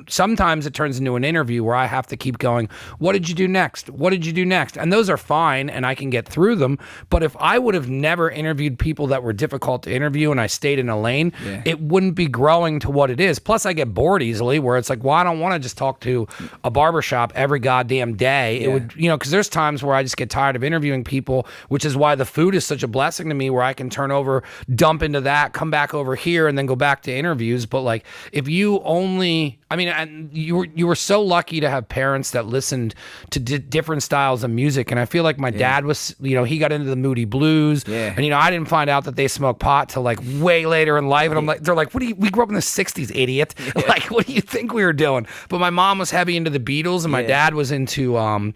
S3: Sometimes it turns into an interview where I have to keep going, what did you do next? What did you do next? And those are fine, and I can get through them. But if I would have never interviewed people that were difficult to interview, and I stayed in a lane, it wouldn't be growing to what it is. Plus, I get bored easily, where it's like, well, I don't want to just talk to a barbershop every goddamn day. It would, you know, because there's times where I just get tired of interviewing people, which is why the food is such a blessing to me, where I can turn over, dump into that, come back over here, and then go back to interviews. But like, if you only, I mean, and you were so lucky to have parents that listened to different styles of music. And I feel like my dad was, he got into the Moody Blues.
S2: Yeah.
S3: And I didn't find out that they smoked pot till like way later in life. And I'm like, they're like, we grew up in the '60s, idiot. Like, what do you think we were doing? But my mom was heavy into the Beatles, and my dad was into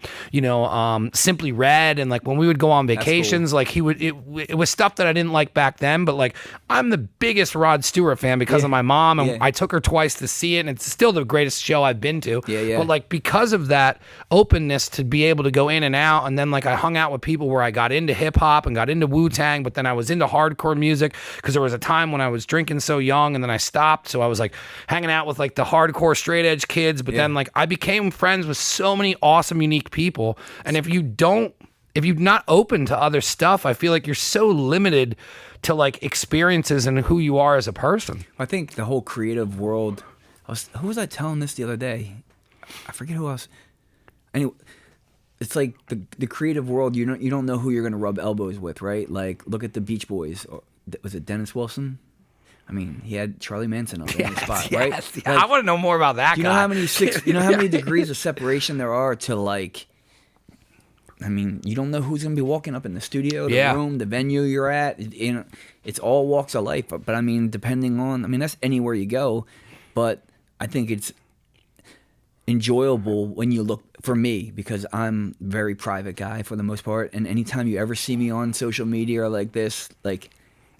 S3: Simply Red. And like when we would go on vacations, like it was stuff that I didn't like back then. But like I'm the biggest Rod Stewart fan because of my mom, and I took her twice to see it, and it's still the greatest show I've been to. But like because of that openness to be able to go in and out, and then like I hung out with people where I got into hip hop and got into Wu-Tang, but then I was into hardcore music because there was a time when I was drinking so young, and then I stopped. So I was like hanging out with like the hardcore straight edge kids, but then like I became friends with so many awesome, unique people. And if you're not open to other stuff, I feel like you're so limited to like experiences and who you are as a person.
S2: I think the whole creative world. Who was I telling this the other day? I forget who else. Anyway, it's like the creative world. You don't know who you're gonna rub elbows with, right? Like look at the Beach Boys. Or, was it Dennis Wilson? I mean, he had Charlie Manson up in the spot, right?
S3: Like, I want to know more about that guy.
S2: You know how many degrees of separation there are to like. I mean, you don't know who's gonna be walking up in the studio, the room, the venue you're at. It's all walks of life. But I mean, depending on, that's anywhere you go. But I think it's enjoyable when you look, for me, because I'm a very private guy for the most part. And anytime you ever see me on social media or like this, like.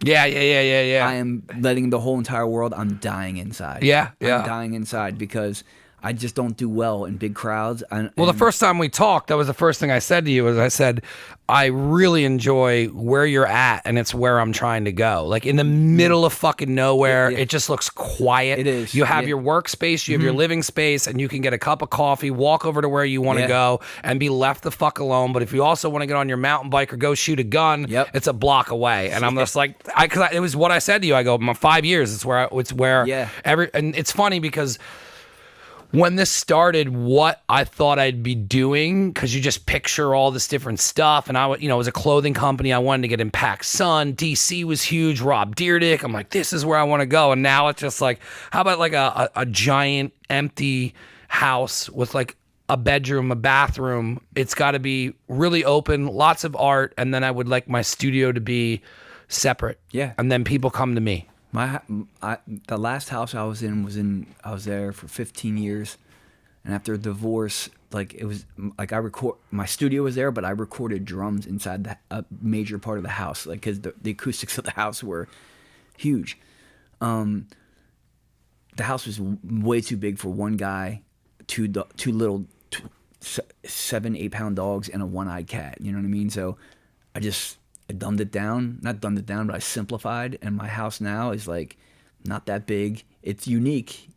S3: Yeah.
S2: I am letting the whole entire world. I'm dying inside.
S3: Yeah.
S2: I'm dying inside because I just don't do well in big crowds.
S3: The first time we talked, that was the first thing I said to you. Was I said, I really enjoy where you're at, and it's where I'm trying to go. Like in the middle of fucking nowhere, it just looks quiet.
S2: It is.
S3: You have your workspace, you have your living space, and you can get a cup of coffee, walk over to where you want to go, and be left the fuck alone. But if you also want to get on your mountain bike or go shoot a gun, it's a block away. And I'm just like, it was what I said to you. I go, 5 years. It's where and it's funny because. When this started, what I thought I'd be doing, because you just picture all this different stuff, and it was a clothing company. I wanted to get in PacSun. DC was huge. Rob Dyrdek. I'm like, this is where I want to go. And now it's just like, how about like a giant empty house with like a bedroom, a bathroom? It's got to be really open, lots of art, and then I would like my studio to be separate. Yeah. And then people come to me.
S2: The last house I was in, I was there for 15 years, and after a divorce, like it was like my studio was there, but I recorded drums inside a major part of the house, like because the acoustics of the house were huge. The house was way too big for one guy, two little 7-8 pound dogs, and a one-eyed cat. You know what I mean? So I dumbed it down, not dumbed it down, but I simplified, and my house now is like not that big. It's unique,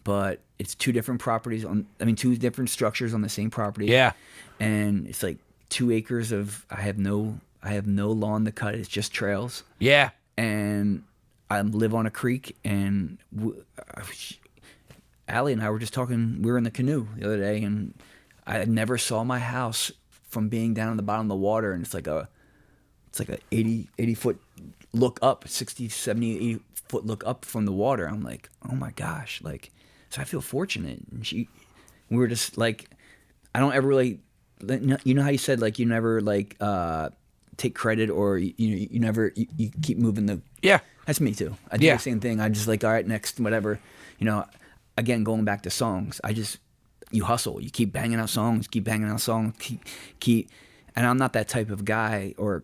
S2: but it's two different properties two different structures on the same property. Yeah. And it's like 2 acres of, I have no lawn to cut. It's just trails. Yeah. And I live on a creek, and Allie and I were just talking, we were in the canoe the other day, and I never saw my house from being down at the bottom of the water, and it's like a 80 foot look up, 60, 70, 80 foot look up from the water. I'm like, oh my gosh. Like, so I feel fortunate. And we were just like, I don't ever really, you know how you said, like, you never like, take credit, or you never, you keep moving that's me too. I do the same thing. I'm just like, all right, next, whatever, again, going back to songs, you hustle, you keep banging out songs, keep, and I'm not that type of guy or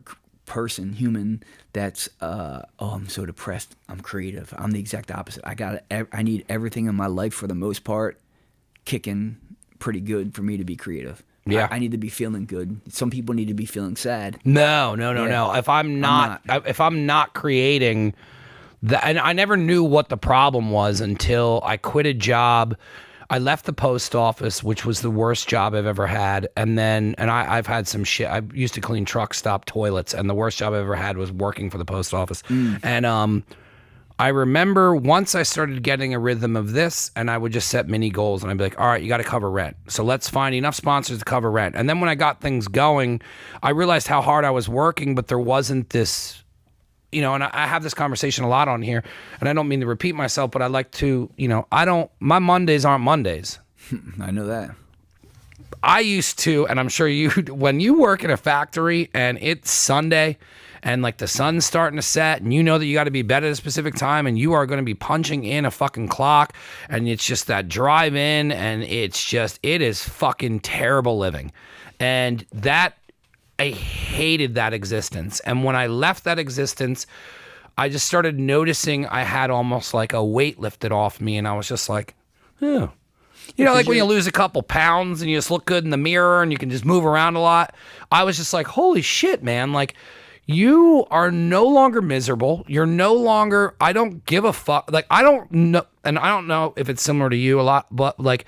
S2: human that's I'm so depressed, I'm creative. I'm the exact opposite. I need everything in my life, for the most part, kicking pretty good for me to be creative. Yeah, I need to be feeling good. Some people need to be feeling sad.
S3: No. If I'm not creating that, and I never knew what the problem was until I quit a job. I left the post office, which was the worst job I've ever had. And I've had some shit. I used to clean truck stop toilets, and the worst job I ever had was working for the post office. And I remember once I started getting a rhythm of this, and I would just set mini goals, and I'd be like, all right, you got to cover rent. So let's find enough sponsors to cover rent. And then when I got things going, I realized how hard I was working, but there wasn't this you know, and I have this conversation a lot on here, and I don't mean to repeat myself, but I like to, you know, my Mondays aren't Mondays.
S2: I know that.
S3: I used to, and I'm sure you, when you work in a factory and it's Sunday and like the sun's starting to set and you know that you got to be bed at a specific time and you are going to be punching in a fucking clock and it's just that drive in and it is fucking terrible living. And I hated that existence. And when I left that existence, I just started noticing I had almost like a weight lifted off me and I was just like, oh. You know, like when you lose a couple pounds and you just look good in the mirror and you can just move around a lot. I was just like, holy shit, man. Like, you are no longer miserable. You're no longer, I don't give a fuck. Like, I don't know, and I don't know if it's similar to you a lot, but like,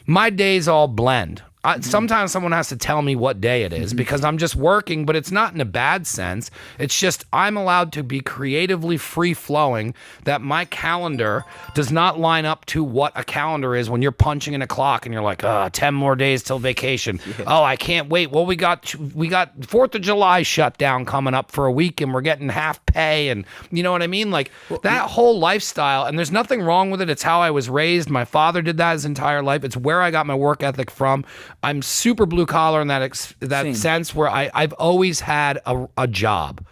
S3: my days all blend. Sometimes someone has to tell me what day it is because I'm just working, but it's not in a bad sense. It's just I'm allowed to be creatively free-flowing, that my calendar does not line up to what a calendar is when you're punching in a clock and you're like, 10 more days till vacation. Yeah. Oh, I can't wait. Well, we got 4th of July shutdown coming up for a week and we're getting half pay, and you know what I mean? Like, that whole lifestyle, and there's nothing wrong with it. It's how I was raised. My father did that his entire life. It's where I got my work ethic from. I'm super blue collar in that sense where I've always had a job.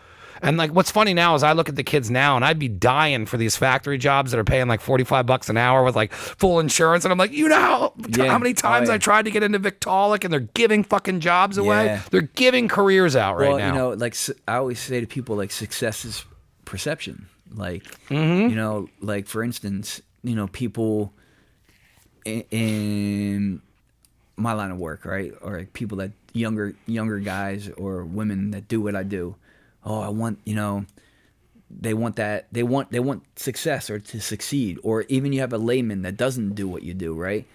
S3: And like, what's funny now is I look at the kids now and I'd be dying for these factory jobs that are paying like $45 an hour with like full insurance. And I'm like, you know how many times I tried to get into Victaulic and they're giving fucking jobs away. Yeah. They're giving careers out right now.
S2: Well, you know, like I always say to people, like, success is perception. Like, you know, like for instance, you know, people in my line of work, right? Or like people that younger guys or women that do what I do. Oh, I want, you know, they want that. They want success or to succeed. Or even you have a layman that doesn't do what you do, right?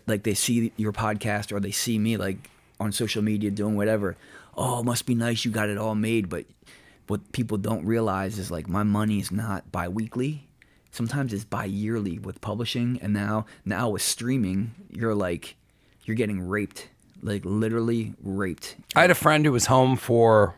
S2: Like they see your podcast or they see me like on social media doing whatever. Oh, it must be nice you got it all made. But what people don't realize is like my money is not bi-weekly. Sometimes it's bi-yearly with publishing. And now with streaming, you're getting raped, like literally raped.
S3: I had a friend who was home for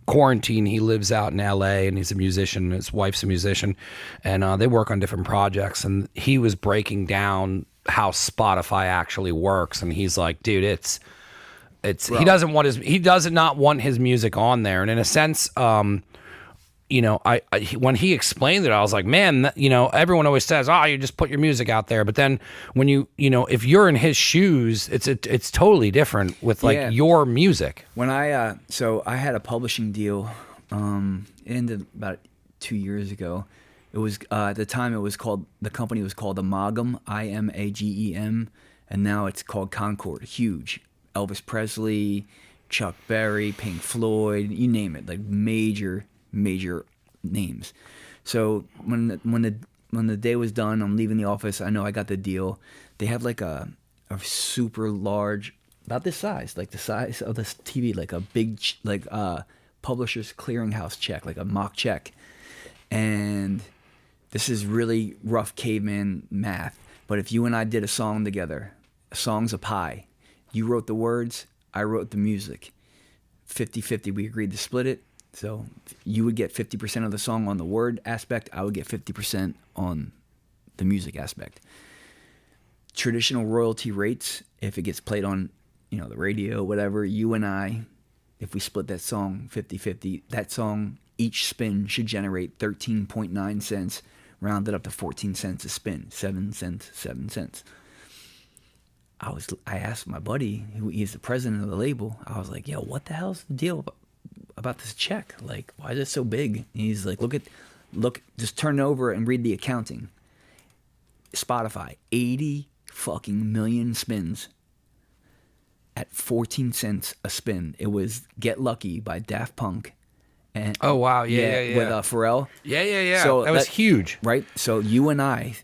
S3: quarantine. He lives out in LA and he's a musician. His wife's a musician, and they work on different projects. And he was breaking down how Spotify actually works. And he's like, dude, it's he does not want his music on there. And in a sense, you know, when he explained it, I was like, man, you know, everyone always says, oh, you just put your music out there. But then when you know, if you're in his shoes, it's totally different with like your music.
S2: When I had a publishing deal, it ended about 2 years ago. It was, at the time the company was called Amagem, IMAGEM, and now it's called Concord. Huge. Elvis Presley, Chuck Berry, Pink Floyd, you name it, like major names. So when the day was done, I'm leaving the office. I know I got the deal. They have like a super large, about this size, like the size of this TV, like a big Publishers Clearinghouse check, like a mock check. And this is really rough caveman math. But if you and I did a song together, a song's a pie. You wrote the words, I wrote the music. 50-50, we agreed to split it. So you would get 50% of the song on the word aspect. I would get 50% on the music aspect. Traditional royalty rates, if it gets played on, you know, the radio, whatever, you and I, if we split that song 50-50, that song, each spin should generate 13.9 cents, rounded up to 14 cents a spin, 7 cents, 7 cents. I asked my buddy, who is the president of the label, I was like, yo, what the hell's the deal about this check? Like, why is it so big? And he's like, look, just turn it over and read the accounting. Spotify, 80 fucking million spins at 14 cents a spin. It was Get Lucky by Daft Punk. And,
S3: oh, wow. Yeah.
S2: With Pharrell.
S3: Yeah.
S2: So
S3: that was huge.
S2: Right? So you and I,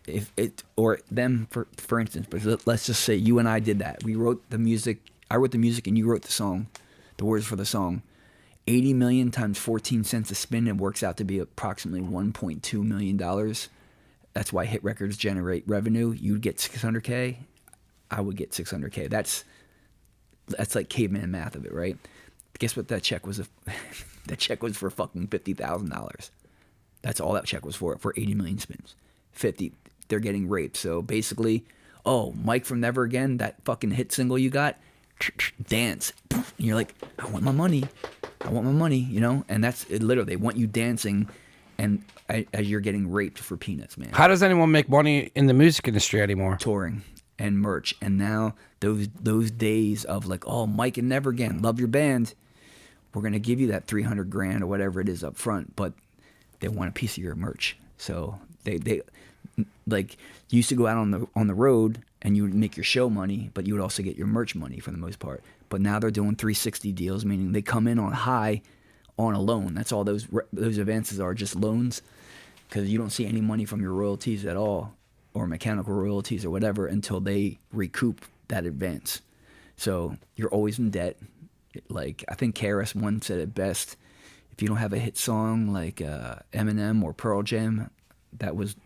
S2: or them, for instance, but let's just say you and I did that. We wrote the music. I wrote the music and you wrote the song, the words for the song. 80 million times 14 cents a spin, it works out to be approximately $1.2 million. That's why hit records generate revenue. You'd get 600K. I would get 600K. That's like caveman math of it, right? Guess what that check was? That check was for fucking $50,000. That's all that check was for 80 million spins. 50, they're getting raped. So basically, oh, Mike from Never Again, that fucking hit single you got, dance. And you're like, I want my money. I want my money, you know? And that's it, literally, they want you dancing and as you're getting raped for peanuts, man.
S3: How does anyone make money in the music industry anymore?
S2: Touring and merch. And now those days of like, oh, Mike and Never Again, love your band. We're going to give you that 300 grand or whatever it is up front, but they want a piece of your merch. So they like you used to go out on the road and you would make your show money, but you would also get your merch money for the most part. But now they're doing 360 deals, meaning they come in on high on a loan. That's all those advances are, just loans, because you don't see any money from your royalties at all, or mechanical royalties or whatever, until they recoup that advance. So you're always in debt. Like I think KRS-One said it best: if you don't have a hit song like Eminem or Pearl Jam, that was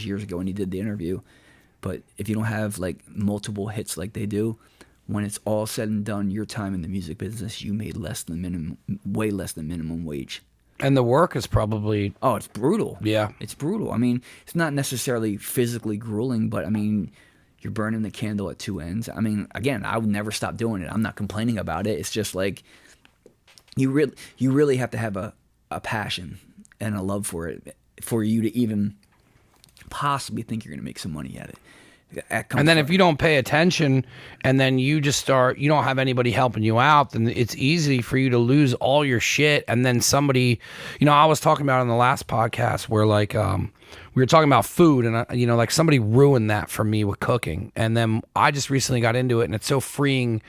S2: years ago when he did the interview. But if you don't have like multiple hits like they do, when it's all said and done, your time in the music business, you made way less than minimum wage.
S3: And the work is probably...
S2: Oh, it's brutal.
S3: Yeah.
S2: It's brutal. I mean, it's not necessarily physically grueling, but I mean, you're burning the candle at two ends. I mean, again, I would never stop doing it. I'm not complaining about it. It's just like, you really have to have a passion and a love for it for you to even possibly think you're going to make some money at it.
S3: And then if you don't pay attention and then you just you don't have anybody helping you out, then it's easy for you to lose all your shit. And then somebody, I was talking about on the last podcast where like, we were talking about food and, like somebody ruined that for me with cooking. And then I just recently got into it and it's so freeing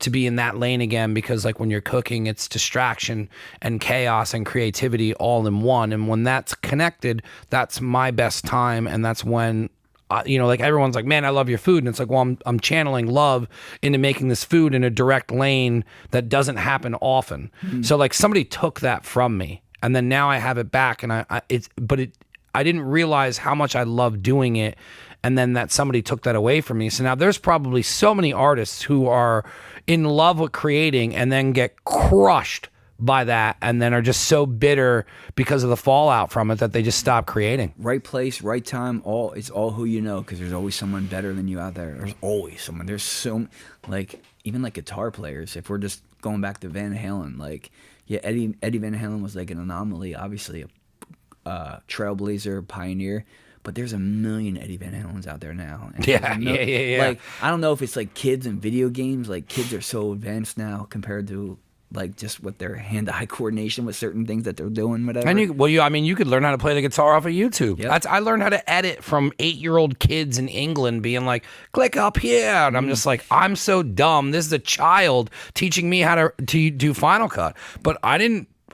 S3: to be in that lane again, because like when you're cooking, it's distraction and chaos and creativity all in one. And when that's connected, that's my best time. And that's when, like everyone's like, man, I love your food. And it's like, well, I'm channeling love into making this food in a direct lane that doesn't happen often. Mm-hmm. So like somebody took that from me and then now I have it back. And I didn't realize how much I love doing it. And then that somebody took that away from me. So now there's probably so many artists who are in love with creating and then get crushed by that and then are just so bitter because of the fallout from it that they just stop creating.
S2: Right place, right time, it's all who you know, because there's always someone better than you out there. There's always someone. There's so, like, even like guitar players, if we're just going back to Van Halen, like, yeah, Eddie Van Halen was like an anomaly, obviously a trailblazer, pioneer, but there's a million Eddie Van Halens out there now. And
S3: yeah.
S2: Like, I don't know if it's like kids in video games, like kids are so advanced now compared to like just with their hand-eye coordination with certain things that they're doing, whatever.
S3: And you could learn how to play the guitar off of YouTube.
S2: Yep.
S3: I learned how to edit from 8-year-old kids in England being like, click up here. And I'm just like, I'm so dumb. This is a child teaching me how to do Final Cut. But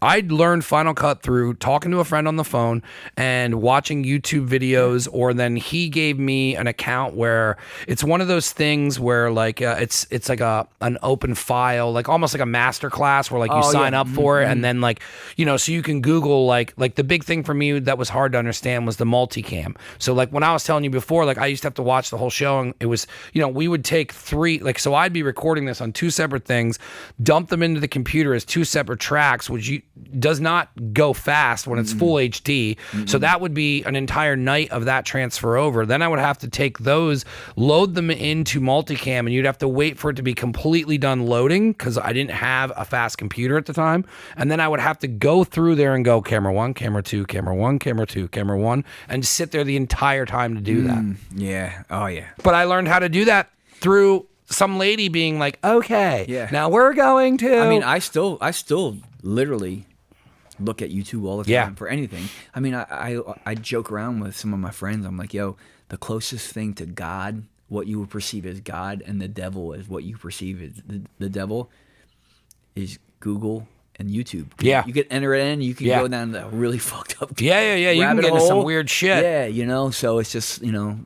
S3: I learned Final Cut through talking to a friend on the phone and watching YouTube videos, or then he gave me an account where it's one of those things where like it's like an open file, like almost like a master class where like you sign up for it and then like, so you can Google like the big thing for me that was hard to understand was the multicam. So like when I was telling you before, like I used to have to watch the whole show and it was, we would take 3, like, so I'd be recording this on 2 separate things, dump them into the computer as 2 separate tracks, which does not go fast when it's full HD. So that would be an entire night of that transfer over. Then I would have to take those, load them into multicam, and you'd have to wait for it to be completely done loading because I didn't have a fast computer at the time. And then I would have to go through there and go camera 1, camera 2, camera 1, camera 2, camera 1, and sit there the entire time to do that.
S2: Yeah. Oh, yeah.
S3: But I learned how to do that through some lady being like, okay, now we're going to...
S2: I mean, I still literally look at YouTube all the time for anything. I mean, I joke around with some of my friends. I'm like, yo, the closest thing to God, what you would perceive as God, and the devil as what you perceive as the devil, is Google and YouTube.
S3: Yeah.
S2: You can enter it in, you can go down that really fucked up
S3: Yeah. You can get into some weird shit.
S2: Yeah, so it's just,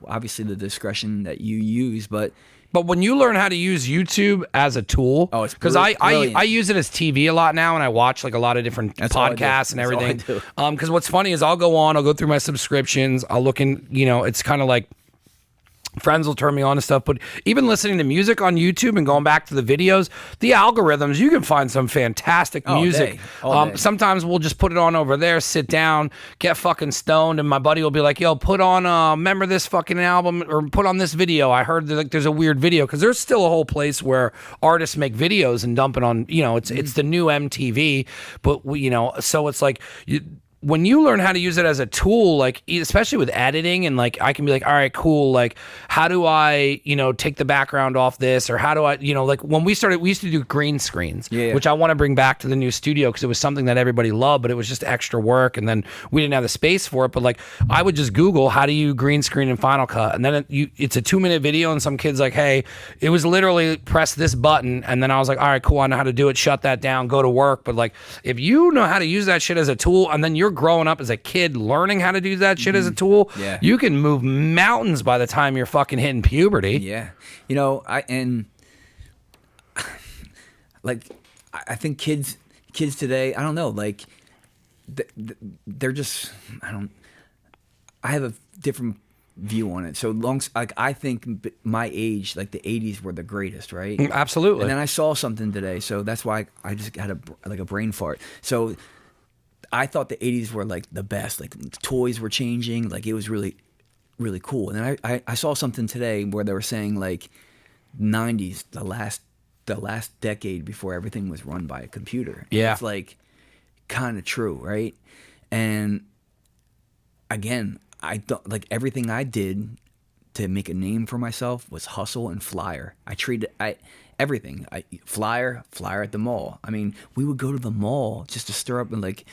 S2: obviously the discretion that you use, But
S3: when you learn how to use YouTube as a tool, because I use it as TV a lot now, and I watch like a lot of different podcasts and everything. Because what's funny is I'll go through my subscriptions, I'll look in, it's kind of like Friends will turn me on to stuff, but even listening to music on YouTube and going back to the videos, the algorithms, you can find some fantastic music.
S2: All day.
S3: Sometimes we'll just put it on over there, sit down, get fucking stoned, and my buddy will be like, yo, put on, remember this fucking album, or put on this video. I heard that, like, there's a weird video, because there's still a whole place where artists make videos and dump it on, it's the new MTV, but, so it's like, when you learn how to use it as a tool, like especially with editing, and like I can be like, all right, cool. Like, how do I, take the background off this, or how do I, like when we started, we used to do green screens, which I want to bring back to the new studio because it was something that everybody loved, but it was just extra work, and then we didn't have the space for it. But like, I would just Google how do you green screen in Final Cut, and then it's a 2-minute video, and some kid's like, hey, it was literally press this button, and then I was like, all right, cool, I know how to do it. Shut that down, go to work. But like, if you know how to use that shit as a tool, and then you're growing up as a kid learning how to do that shit as a tool, you can move mountains by the time you're fucking hitting puberty.
S2: Yeah. I think kids today, I don't know, like they're just, I have a different view on it. So I think my age, like the 80s were the greatest, right?
S3: Absolutely.
S2: And then I saw something today, so that's why I just had a brain fart. So I thought the 80s were like the best, like toys were changing, like it was really, really cool. And then I saw something today where they were saying like 90s, the last decade before everything was run by a computer.
S3: Yeah.
S2: It's like kind of true, right? And again, I thought like everything I did to make a name for myself was hustle and flyer. Everything. Flyer at the mall. I mean, we would go to the mall just to stir up and like,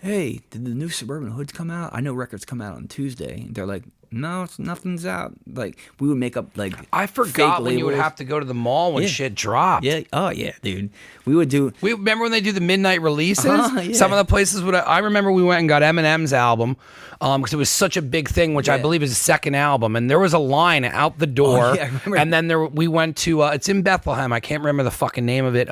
S2: hey, did the new Suburban Hoods come out? I know records come out on Tuesday. And they're like, no, nothing's out. Like, we would make up like
S3: I forgot
S2: fake
S3: when you would
S2: labels.
S3: have to go to the mall when shit dropped.
S2: Yeah. Oh yeah, dude. We would do.
S3: We remember when they do the midnight releases.
S2: Yeah.
S3: Some of the places would. I remember we went and got Eminem's album because it was such a big thing, which I believe is his second album. And there was a line out the door.
S2: Oh, yeah, I remember.
S3: And then we went to. It's in Bethlehem. I can't remember the fucking name of it.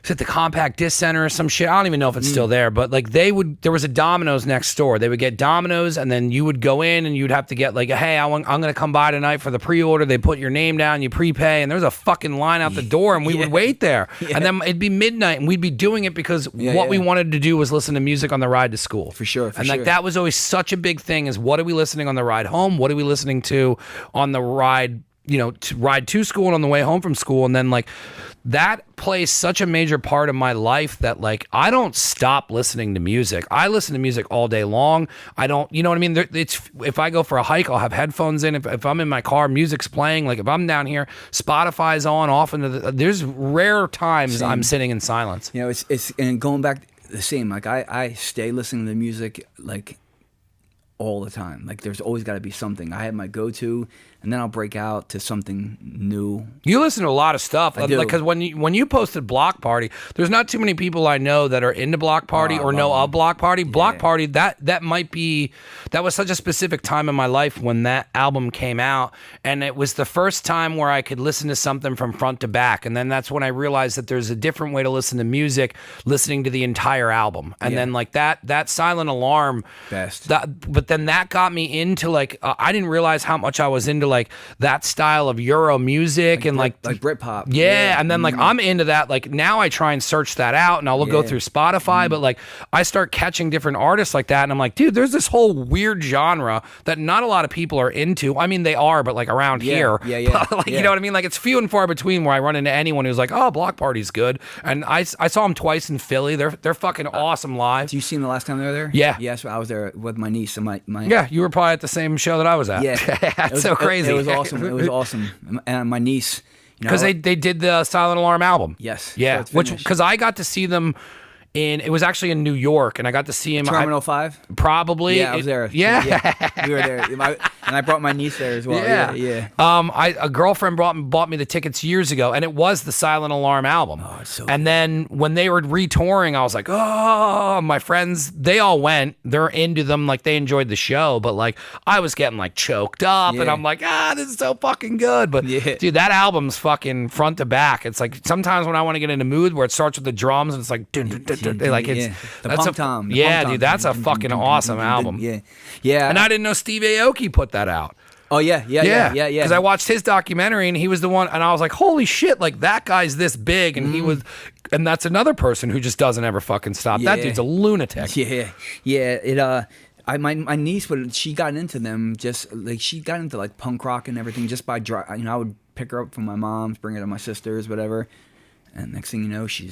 S3: Is it the Compact Disc Center or some shit? I don't even know if it's still there, but like there was a Domino's next door. They would get Domino's, and then you would go in and you'd have to get like, hey, I'm going to come by tonight for the pre-order. They put your name down, you prepay, and there was a fucking line out the door, and we would wait there. And then it'd be midnight, and we'd be doing it because we wanted to do was listen to music on the ride to school.
S2: For sure.
S3: And like that was always such a big thing, is what are we listening on the ride home? What are we listening to on the ride, to ride to school and on the way home from school? And then like that plays such a major part of my life that like I don't stop listening to music. I listen to music all day long. I don't, you know what I mean? If I go for a hike, I'll have headphones in. If I'm in my car, music's playing. Like if I'm down here, Spotify's on off into there's rare times I'm sitting in silence.
S2: It's and going back the same. Like I stay listening to music like all the time. Like there's always got to be something. I have my go-to, and then I'll break out to something new.
S3: You listen to a lot of stuff.
S2: I do.
S3: Like, because when you posted Block Party, there's not too many people I know that are into Block Party or know of Block Party. Block Party, that was such a specific time in my life when that album came out, and it was the first time where I could listen to something from front to back. And then that's when I realized that there's a different way to listen to music, listening to the entire album. And then like that Silent Alarm,
S2: best.
S3: But then that got me into like I didn't realize how much I was into like that style of Euro music and like
S2: Britpop.
S3: Yeah, and then like I'm into that. Like now I try and search that out, and I'll go through Spotify, but like I start catching different artists like that, and I'm like, dude, there's this whole weird genre that not a lot of people are into. I mean, they are, but like around here, But, like you know what I mean? Like it's few and far between where I run into anyone who's like, oh, Block Party's good. And I saw them twice in Philly. They're fucking awesome live.
S2: Did you see them the last time they were there?
S3: Yeah.
S2: Yes, I was there with my niece and my
S3: Yeah, you were probably at the same show that I was at.
S2: Yeah.
S3: That's so crazy.
S2: It was awesome. It was awesome. And my niece,
S3: because they did the Silent Alarm album.
S2: Yes.
S3: Yeah,
S2: So it's
S3: because I got to see them it was actually in New York, and I got to see him.
S2: Terminal 5?
S3: Probably.
S2: Yeah, I was there.
S3: Yeah.
S2: We were there. And I brought my niece there as well. Yeah.
S3: A girlfriend bought me the tickets years ago, and it was the Silent Alarm album.
S2: Oh, it's so
S3: and then when they were retouring, I was like, oh, my friends, they all went. They're into them, like they enjoyed the show, but like I was getting like choked up, and I'm like, this is so fucking good. But dude, that album's fucking front to back. It's like sometimes when I want to get in a mood where it starts with the drums and it's like like it's
S2: the punk tom.
S3: Dude, that's a fucking awesome album.
S2: Yeah.
S3: And I didn't know Steve Aoki put that out.
S2: Oh yeah.
S3: Because I watched his documentary and he was the one, and I was like, holy shit, like that guy's this big, and he was, and that's another person who just doesn't ever fucking stop. That
S2: Yeah.
S3: dude's a lunatic.
S2: Yeah. It my niece she got into them just like she got into like punk rock and everything just by I would pick her up from my mom's, bring her to my sister's, whatever, and next thing you know she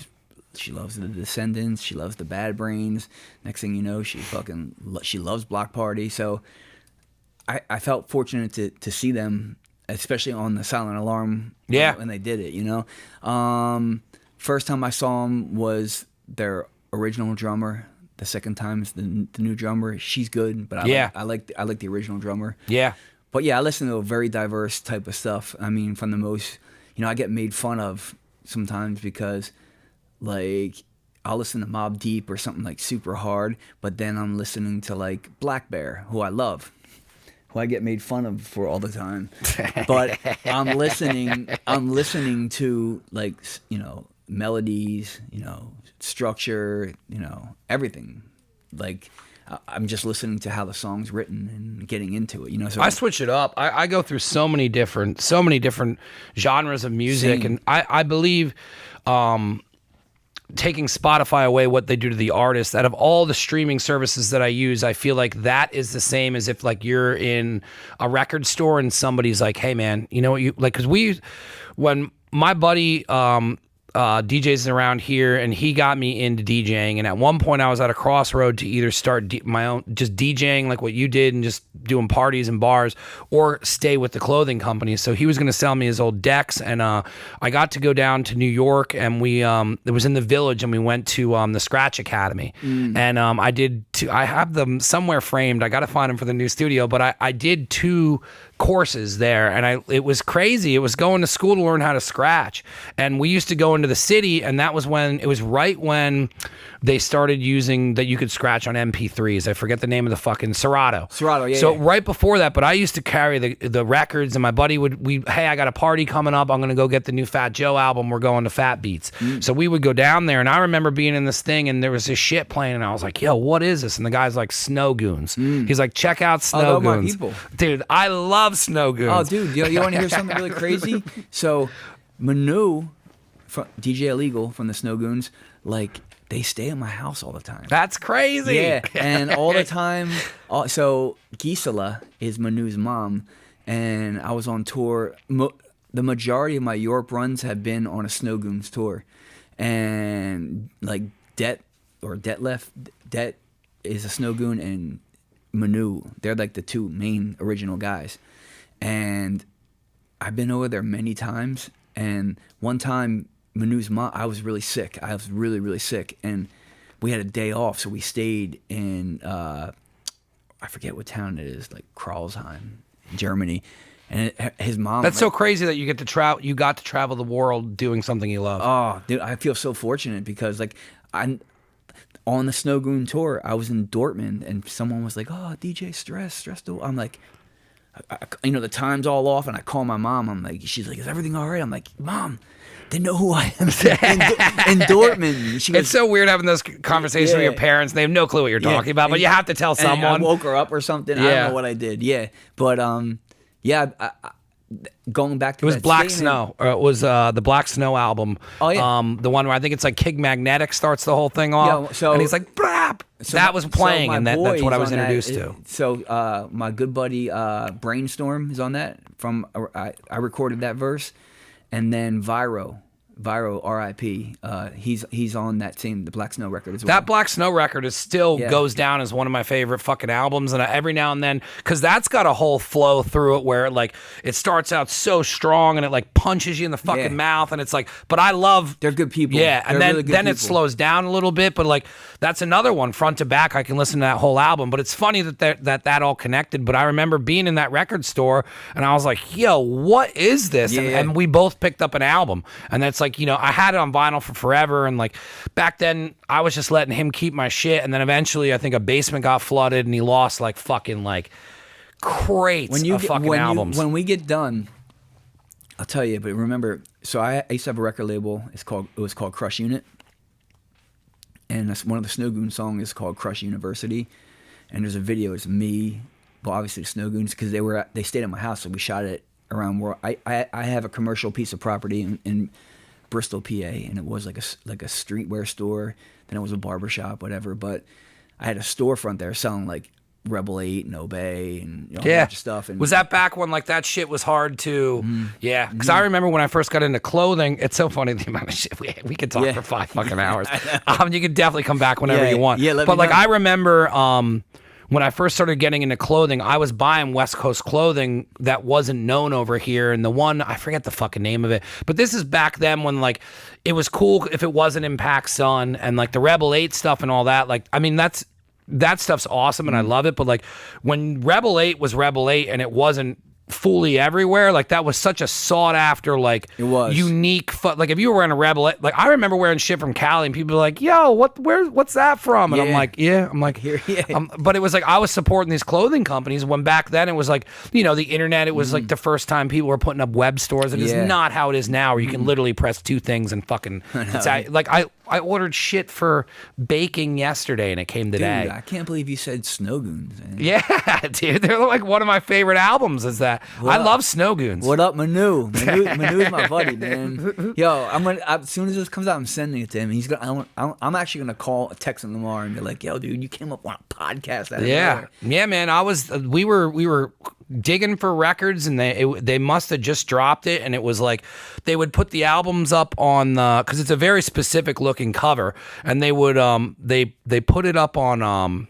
S2: loves the Descendants, she loves the Bad Brains. Next thing you know she loves Block Party. So I felt fortunate to see them, especially on the Silent Alarm.
S3: Yeah.
S2: When they did it, first time I saw them was their original drummer. The second time is the new drummer. She's good, but I like the original drummer.
S3: Yeah.
S2: But yeah, I listen to a very diverse type of stuff. I mean, from the most, I get made fun of sometimes because, like, I'll listen to Mobb Deep or something like super hard, but then I'm listening to like Black Bear, who I love, who I get made fun of for all the time. But I'm listening to like, melodies, structure, everything. Like I'm just listening to how the song's written and getting into it, So
S3: I switch it up. I go through so many different genres of music.
S2: Same.
S3: And I believe taking Spotify away, what they do to the artist, out of all the streaming services that I use, I feel like that is the same as if like you're in a record store and somebody's like, hey man, you know what you like? Because when my buddy DJs around here, and he got me into DJing, and at one point I was at a crossroad to either start my own, just DJing like what you did and just doing parties and bars, or stay with the clothing company. So he was going to sell me his old decks, and I got to go down to New York, and we it was in the Village, and we went to the Scratch Academy, and I have them somewhere framed. I got to find them for the new studio, but I did 2 courses there, and it was crazy. It was going to school to learn how to scratch, and we used to go into the city, and that was right when they started using that you could scratch on MP3s. I forget the name of the fucking Serato.
S2: Yeah.
S3: So right before that, but I used to carry the records, and my buddy hey, I got a party coming up. I'm gonna go get the new Fat Joe album. We're going to Fat Beats. So we would go down there, and I remember being in this thing, and there was this shit playing, and I was like, yo, what is this? And the guy's like, Snow Goons. He's like, check out Snow
S2: my
S3: Goons.
S2: people.
S3: Dude, I love Snow Goons.
S2: Oh, dude, you want to hear something really crazy? So, Manu, DJ Illegal from the Snow Goons, like, they stay at my house all the time.
S3: That's crazy.
S2: Yeah, and all the time. So, Gisela is Manu's mom, and I was on tour. The majority of my Europe runs have been on a Snow Goons tour. And, like, Det is a Snow Goon, and Manu, they're like the 2 main original guys. And I've been over there many times, and one time Manu's mom, I was really sick. I was really, really sick, and we had a day off, so we stayed in I forget what town it is, like Kralsheim, Germany. And his mom.
S3: That's so crazy that you get to travel. You got to travel the world doing something you love.
S2: Oh, dude, I feel so fortunate because like I'm on the Snow Goon tour. I was in Dortmund, and someone was like, "Oh, DJ Stress." I'm like, the time's all off, and I call my mom. I'm like, she's like, "Is everything all right?" I'm like, "Mom, they know who I am in Dortmund." She goes,
S3: it's so weird having those conversations with your parents. They have no clue what you're talking about, but you have to tell
S2: and
S3: someone.
S2: I woke her up or something. I don't know what I did. Yeah, but I going back to
S3: it was
S2: that
S3: Black
S2: statement-
S3: Snow, or it was the Black Snow album.
S2: Oh, yeah.
S3: The one where I think it's like King Magnetic starts the whole thing off.
S2: Yeah, so-
S3: and he's like, "Brap." That was playing,
S2: my
S3: and that's what I
S2: boy's
S3: was
S2: on that.
S3: introduced to.
S2: So my good buddy Brainstorm is on that. I recorded that verse, and then Vyro, R.I.P. He's on the Black Snow record as well.
S3: That Black Snow record is still goes down as one of my favorite fucking albums, and every now and then, because that's got a whole flow through it where it starts out so strong and it like punches you in the fucking mouth, and it's like, but I love
S2: They're good people.
S3: Yeah, and
S2: They're
S3: then
S2: really good
S3: it
S2: people.
S3: slows down a little bit, but like that's another one front to back. I can listen to that whole album, but it's funny that all connected. But I remember being in that record store, and I was like, "Yo, what is this?"
S2: Yeah.
S3: And we both picked up an album, and that's like, I had it on vinyl for forever, and like back then I was just letting him keep my shit, and then eventually I think a basement got flooded, and he lost like fucking like crates of fucking albums.
S2: When we get done, I'll tell you. But remember, so I used to have a record label. It was called Crush Unit, and one of the Snow Goon songs is called Crush University. And there's a video. It's me, well, obviously the Snow Goons, because they stayed at my house, so we shot it around where I have a commercial piece of property in Bristol, PA, and it was like a streetwear store. Then it was a barbershop, whatever. But I had a storefront there selling like Rebel 8 and Obey and a bunch of stuff. And
S3: was that back when like that shit was hard to? Yeah, because I remember when I first got into clothing. It's so funny the amount of shit we could talk for 5 fucking hours. You can definitely come back whenever you want.
S2: Yeah,
S3: but like I remember when I first started getting into clothing, I was buying West Coast clothing that wasn't known over here. And the one, I forget the fucking name of it, but this is back then when like it was cool if it wasn't Impact Sun and like the Rebel 8 stuff and all that. Like, I mean, that stuff's awesome and I love it. But like when Rebel 8 was Rebel 8 and it wasn't fully everywhere, like that was such a sought after, like
S2: it was
S3: unique. Like if you were wearing a Rebel 8, like I remember wearing shit from Cali and people were like, "Yo, what's that from?" And I'm like, but it was like I was supporting these clothing companies when back then it was like, you know, the internet. It was like the first time people were putting up web stores. It is not how it is now, where you can literally press 2 things and fucking. Like I ordered shit for baking yesterday and it came today.
S2: Dude, I can't believe you said Snow Goons. Man.
S3: Yeah, dude, they're like one of my favorite albums. Is that I love Snow Goons.
S2: What up, Manu? Manu's my buddy, man. Yo, as soon as this comes out, I'm sending it to him. He's gonna. I'm actually gonna text him tomorrow and be like, "Yo, dude, you came up on a podcast."
S3: Yeah, man. We were digging for records and they must have just dropped it, and it was like they would put the albums up on because it's a very specific looking cover, and they would they put it up on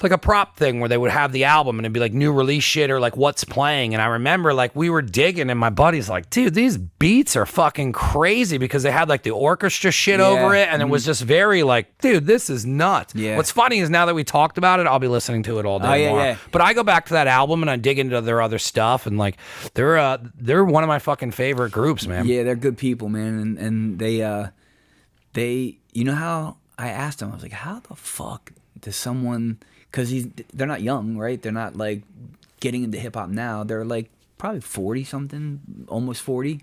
S3: like a prop thing where they would have the album and it'd be like new release shit or like what's playing. And I remember like we were digging and my buddy's like, "Dude, these beats are fucking crazy," because they had like the orchestra shit over it, and it was just very like, dude, this is nuts. What's funny is now that we talked about it, I'll be listening to it all day tomorrow. But I go back to that album and I dig into their other stuff, and like they're one of my fucking favorite groups, man.
S2: Yeah, they're good people, man, and they you know how I asked them, I was like, how the fuck does someone, because they're not young, right? They're not like getting into hip hop now. They're like probably 40 something, almost 40.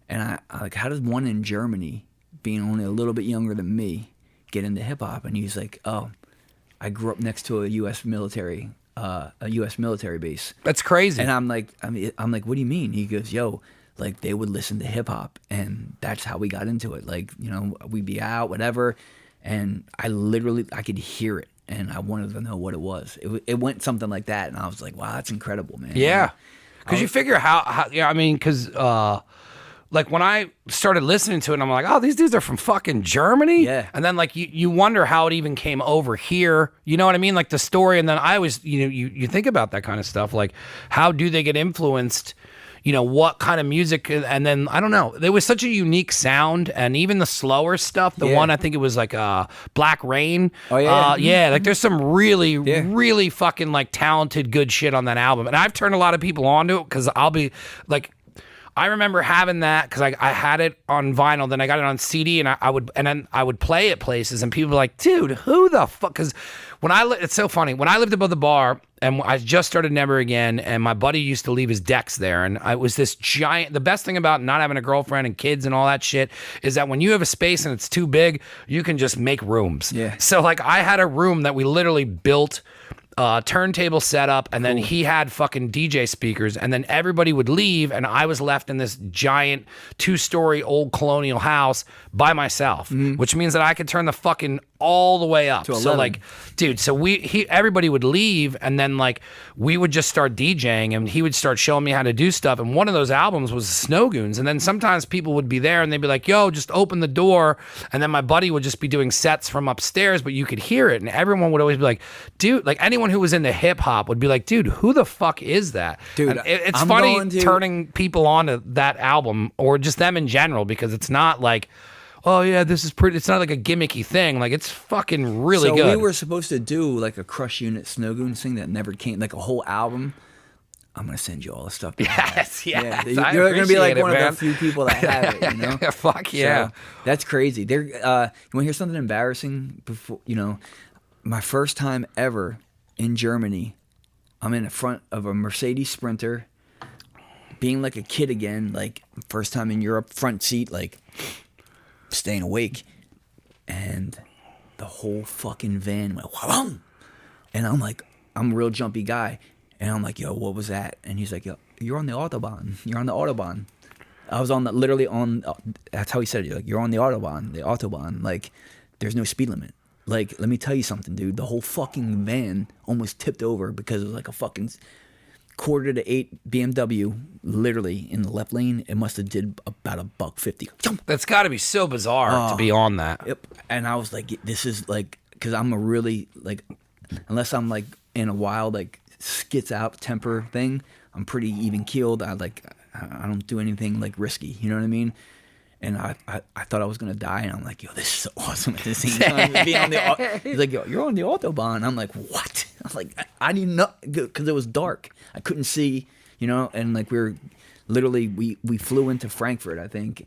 S2: And I like, how does one in Germany, being only a little bit younger than me, get into hip hop? And he's like, "Oh, I grew up next to a U.S. military base."
S3: That's crazy.
S2: And I'm like, "What do you mean?" He goes, "Yo, like they would listen to hip hop, and that's how we got into it. Like, you know, we'd be out, whatever, and I could hear it, and I wanted to know what it was. It went something like that, and I was like, wow, that's incredible, man."
S3: Yeah, because you figure how yeah, I mean, because like when I started listening to it, I'm like, "Oh, these dudes are from fucking Germany."
S2: Yeah.
S3: And then like you wonder how it even came over here. You know what I mean? Like the story. And then I always, you know, you think about that kind of stuff. Like, how do they get influenced? You know, what kind of music? And then I don't know. There was such a unique sound, and even the slower stuff. The one, I think it was like Black Rain.
S2: Oh yeah.
S3: Yeah. Like there's some really, really fucking like talented, good shit on that album. And I've turned a lot of people onto it because I'll be like, I remember having that because I had it on vinyl, then I got it on CD, and then I would play it places, and people were like, "Dude, who the fuck?" Because it's so funny. When I lived above the bar, and I just started Never Again, and my buddy used to leave his decks there, and I was this giant. The best thing about not having a girlfriend and kids and all that shit is that when you have a space and it's too big, you can just make rooms.
S2: Yeah.
S3: So like I had a room that we literally built. Turntable setup, and then he had fucking DJ speakers, and then everybody would leave, and I was left in this giant 2-story old colonial house by myself, which means that I could turn the fucking all the way up. So like, dude, so everybody would leave, and then like we would just start DJing, and he would start showing me how to do stuff. And one of those albums was Snow Goons, and then sometimes people would be there, and they'd be like, "Yo, just open the door," and then my buddy would just be doing sets from upstairs, but you could hear it, and everyone would always be like, "Dude," like anyone who was into hip hop would be like, "Dude, who the fuck is that?"
S2: Dude,
S3: it's
S2: I'm
S3: funny turning people onto that album, or just them in general, because it's not like, "Oh yeah, this is pretty." It's not like a gimmicky thing. Like it's fucking really good.
S2: So we were supposed to do like a Crush Unit Snow Goons thing that never came, like a whole album. I'm gonna send you all the stuff.
S3: Yes.
S2: You're gonna be like one of the few people that have it. You know?
S3: Fuck yeah.
S2: So, that's crazy. You want to hear something embarrassing? Before, you know, my first time ever in Germany, I'm in the front of a Mercedes Sprinter, being like a kid again, like first time in Europe, front seat, like staying awake, and the whole fucking van went wham, and I'm like, I'm a real jumpy guy. And I'm like, yo, what was that? And he's like, yo, you're on the Autobahn. You're on the Autobahn. I was on literally on, that's how he said it. Like, you're on the Autobahn. Like, there's no speed limit. Like, let me tell you something, dude. The whole fucking van almost tipped over because it was like a fucking 7:45 BMW, literally in the left lane. It must have did about $150.
S3: That's got to be so bizarre to be on that.
S2: Yep. And I was like, this is like, because I'm a really, like, unless I'm like in a wild, like, skits out temper thing, I'm pretty even keeled. I don't do anything like risky, you know what I mean? And I thought I was gonna die, and I'm like, yo, this is awesome at the same time. He's like, yo, you're on the Autobahn. I'm like, what? I was like, I didn't know, because it was dark. I couldn't see, you know, and like we flew into Frankfurt, I think,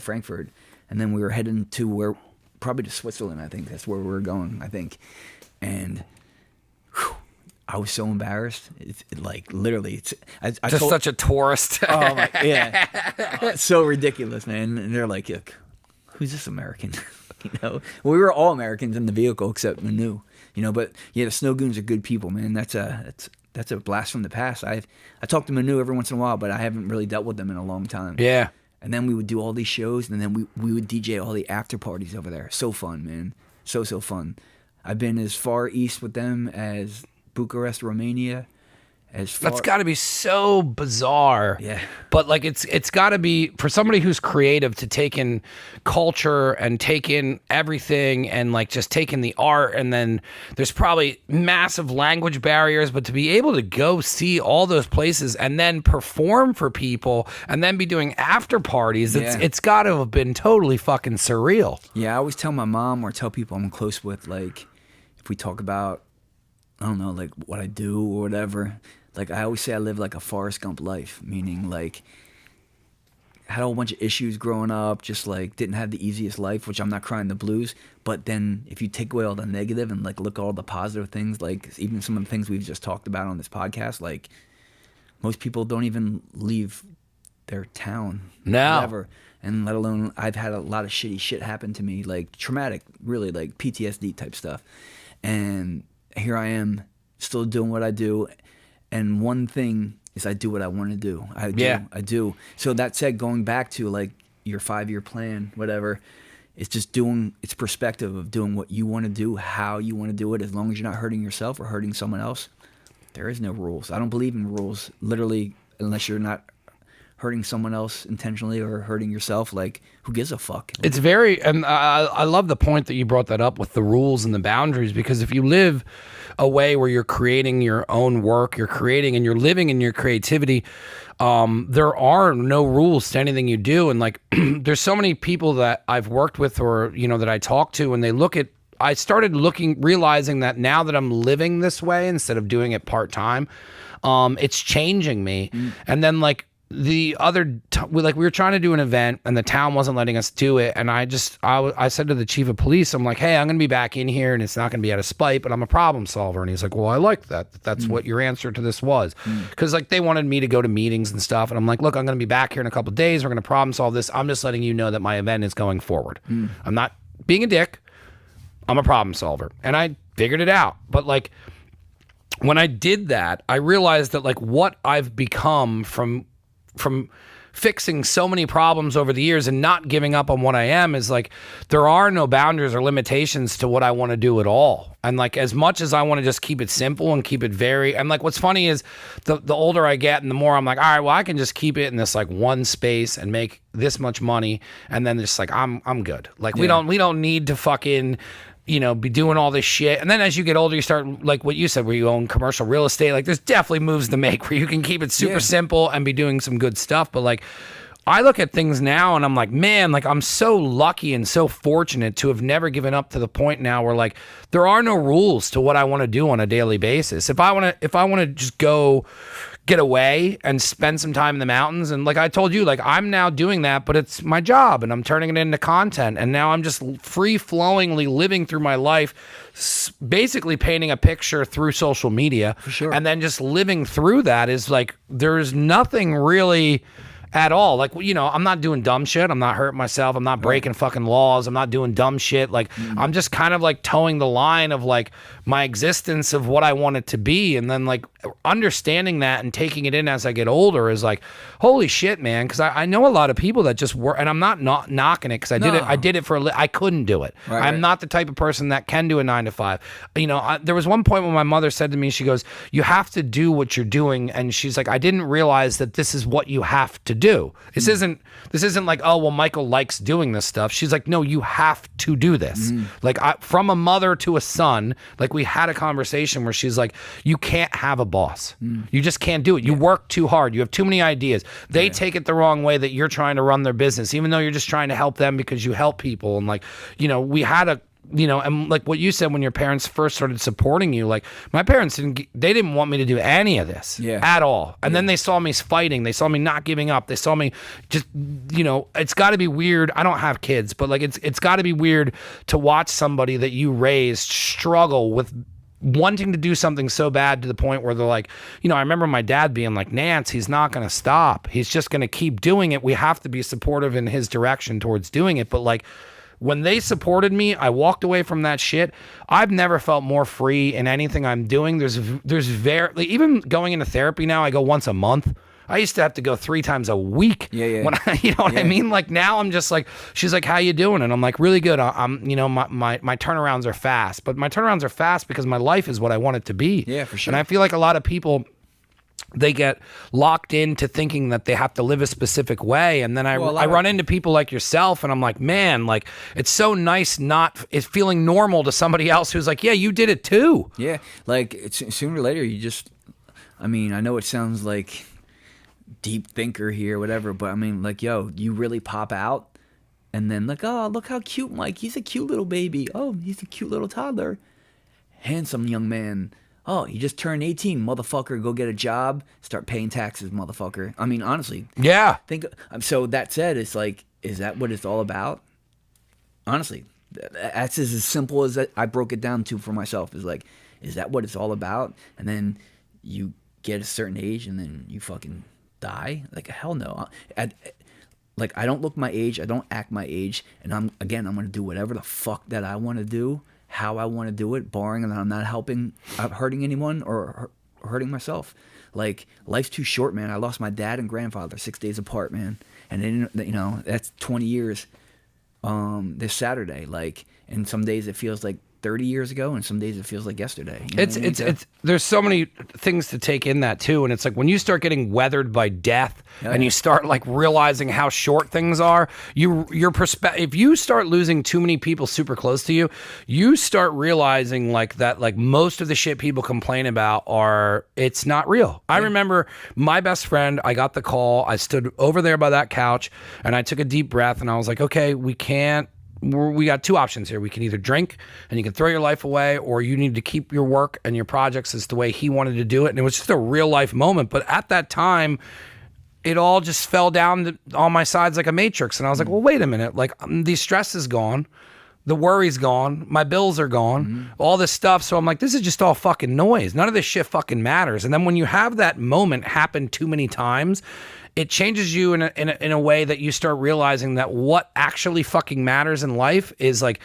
S2: Frankfurt, and then we were heading to probably to Switzerland. I think that's where we were going. I think, and. Whew, I was so embarrassed. It's like literally, I
S3: Just
S2: told,
S3: such a tourist.
S2: oh my, yeah, it's so ridiculous, man. And they're like, who's this American? You know, well, we were all Americans in the vehicle except Manu. You know, but yeah, the Snow Goons are good people, man. That's a blast from the past. I talk to Manu every once in a while, but I haven't really dealt with them in a long time.
S3: Yeah.
S2: And then we would do all these shows, and then we would DJ all the after parties over there. So fun, man. So fun. I've been as far east with them as Bucharest, Romania.
S3: That's got to be so bizarre.
S2: Yeah.
S3: But like it's got to be for somebody who's creative to take in culture and take in everything and like just take in the art, and then there's probably massive language barriers, but to be able to go see all those places and then perform for people and then be doing after parties, it's got to have been totally fucking surreal.
S2: Yeah, I always tell my mom or tell people I'm close with, like, if we talk about, I don't know, like what I do or whatever. Like I always say I live like a Forrest Gump life, meaning like had a whole bunch of issues growing up, just like didn't have the easiest life, which I'm not crying the blues. But then if you take away all the negative and like look at all the positive things, like even some of the things we've just talked about on this podcast, like most people don't even leave their town.
S3: No.
S2: Ever. And let alone I've had a lot of shitty shit happen to me, like traumatic, really like PTSD type stuff. And here I am still doing what I do. And one thing is I do what I want to do. I do. So that said, going back to like your 5-year plan, whatever, it's just it's perspective of doing what you want to do, how you want to do it, as long as you're not hurting yourself or hurting someone else. There is no rules. I don't believe in rules, literally, unless you're not hurting someone else intentionally or hurting yourself. Like, who gives a fuck?
S3: It's very, and I love the point that you brought that up with the rules and the boundaries, because if you live a way where you're creating your own work, you're creating and you're living in your creativity, there are no rules to anything you do. And like, there's so many people that I've worked with or, you know, that I talk to, and I started realizing that now that I'm living this way instead of doing it part-time, it's changing me. And then like, the other we were trying to do an event and the town wasn't letting us do it, and I said to the chief of police, I'm like, hey, I'm gonna be back in here and it's not gonna be out of spite, but I'm a problem solver. And he's like, well, I like that's what your answer to this was, because like they wanted me to go to meetings and stuff, and I'm like, look, I'm gonna be back here in a couple of days, we're gonna problem solve this, I'm just letting you know that my event is going forward. I'm not being a dick, I'm a problem solver. And I figured it out. But like when I did that, I realized that like what I've become from fixing so many problems over the years and not giving up on what I am is like there are no boundaries or limitations to what I want to do at all. And like as much as I want to just keep it simple and keep it and like what's funny is the older I get and the more I'm like, all right, well I can just keep it in this like one space and make this much money, and then just like I'm good. Like we don't need to fucking, you know, be doing all this shit. And then as you get older, you start, like what you said, where you own commercial real estate. Like there's definitely moves to make where you can keep it super simple and be doing some good stuff. But like, I look at things now and I'm like, man, like I'm so lucky and so fortunate to have never given up to the point now where like there are no rules to what I want to do on a daily basis. If I want to just go get away and spend some time in the mountains, and like I told you, like I'm now doing that, but it's my job and I'm turning it into content, and now I'm just free-flowingly living through my life, basically painting a picture through social media.
S2: For sure.
S3: And then just living through that is like there's nothing really at all. Like, you know, I'm not doing dumb shit. I'm not hurting myself. I'm not breaking fucking laws. I'm not doing dumb shit. Like, I'm just kind of like towing the line of like my existence of what I want it to be. And then like understanding that and taking it in as I get older is like, holy shit, man. Cause I know a lot of people that just work, and I'm not knocking it. Cause I did it for I couldn't do it. I'm not the type of person that can do a 9 to 5. You know, there was one point when my mother said to me, she goes, you have to do what you're doing. And she's like, I didn't realize that this is what you have to do. This isn't like, oh, well, Michael likes doing this stuff. She's like, no, you have to do this. Like from a mother to a son, like we had a conversation where she's like, you can't have a boss. You just can't do it. You work too hard. You have too many ideas. They take it the wrong way that you're trying to run their business, even though you're just trying to help them because you help people. And like, you know, we had a, you know, and like what you said when your parents first started supporting you, like my parents didn't want me to do any of this at all. And then they saw me fighting. They saw me not giving up. They saw me just, you know, it's got to be weird. I don't have kids, but like it's got to be weird to watch somebody that you raised struggle with wanting to do something so bad to the point where they're like, you know, I remember my dad being like, Nance, he's not going to stop. He's just going to keep doing it. We have to be supportive in his direction towards doing it. But like, when they supported me, I walked away from that shit. I've never felt more free in anything I'm doing. There's very, like, even going into therapy now, I go once a month. I used to have to go 3 times a week. When I, you know what I mean? Like now I'm just like, she's like, how you doing? And I'm like, really good. I'm, you know, my turnarounds are fast, but my turnarounds are fast because my life is what I want it to be.
S2: Yeah, for sure.
S3: And I feel like a lot of people, they get locked into thinking that they have to live a specific way. And then I run into people like yourself and I'm like, man, like it's so nice it's feeling normal to somebody else who's like, yeah, you did it too.
S2: Yeah. Like sooner or later, I mean, I know it sounds like deep thinker here, whatever, but I mean, like, yo, you really pop out and then like, oh, look how cute Mike. He's a cute little baby. Oh, he's a cute little toddler. Handsome young man. Oh, you just turned 18, motherfucker. Go get a job, start paying taxes, motherfucker. I mean, honestly.
S3: Yeah.
S2: So that said, it's like, is that what it's all about? Honestly, that's as simple as I broke it down to for myself. Is like, is that what it's all about? And then you get a certain age and then you fucking die? Like, hell no. Like, I don't look my age. I don't act my age. And I'm going to do whatever the fuck that I want to do, how I want to do it, barring that I'm not hurting anyone or hurting myself. Like, life's too short, man. I lost my dad and grandfather 6 days apart, man. And then, you know, that's 20 years this Saturday. Like, and some days it feels like 30 years ago, and some days it feels like yesterday. You know
S3: it's there's so many things to take in that too, and it's like when you start getting weathered by death and you start like realizing how short things are, your perspective, if you start losing too many people super close to you, you start realizing like that, like most of the shit people complain about it's not real. I remember my best friend, I got the call, I stood over there by that couch and I took a deep breath and I was like, okay, we got 2 options here. We can either drink and you can throw your life away, or you need to keep your work and your projects as the way he wanted to do it. And it was just a real life moment. But at that time, it all just fell down on my sides like a matrix. And I was like, well, wait a minute. Like, the stress is gone. The worry's gone. My bills are gone. All this stuff. So I'm like, this is just all fucking noise. None of this shit fucking matters. And then when you have that moment happen too many times, it changes you in a way that you start realizing that what actually fucking matters in life is like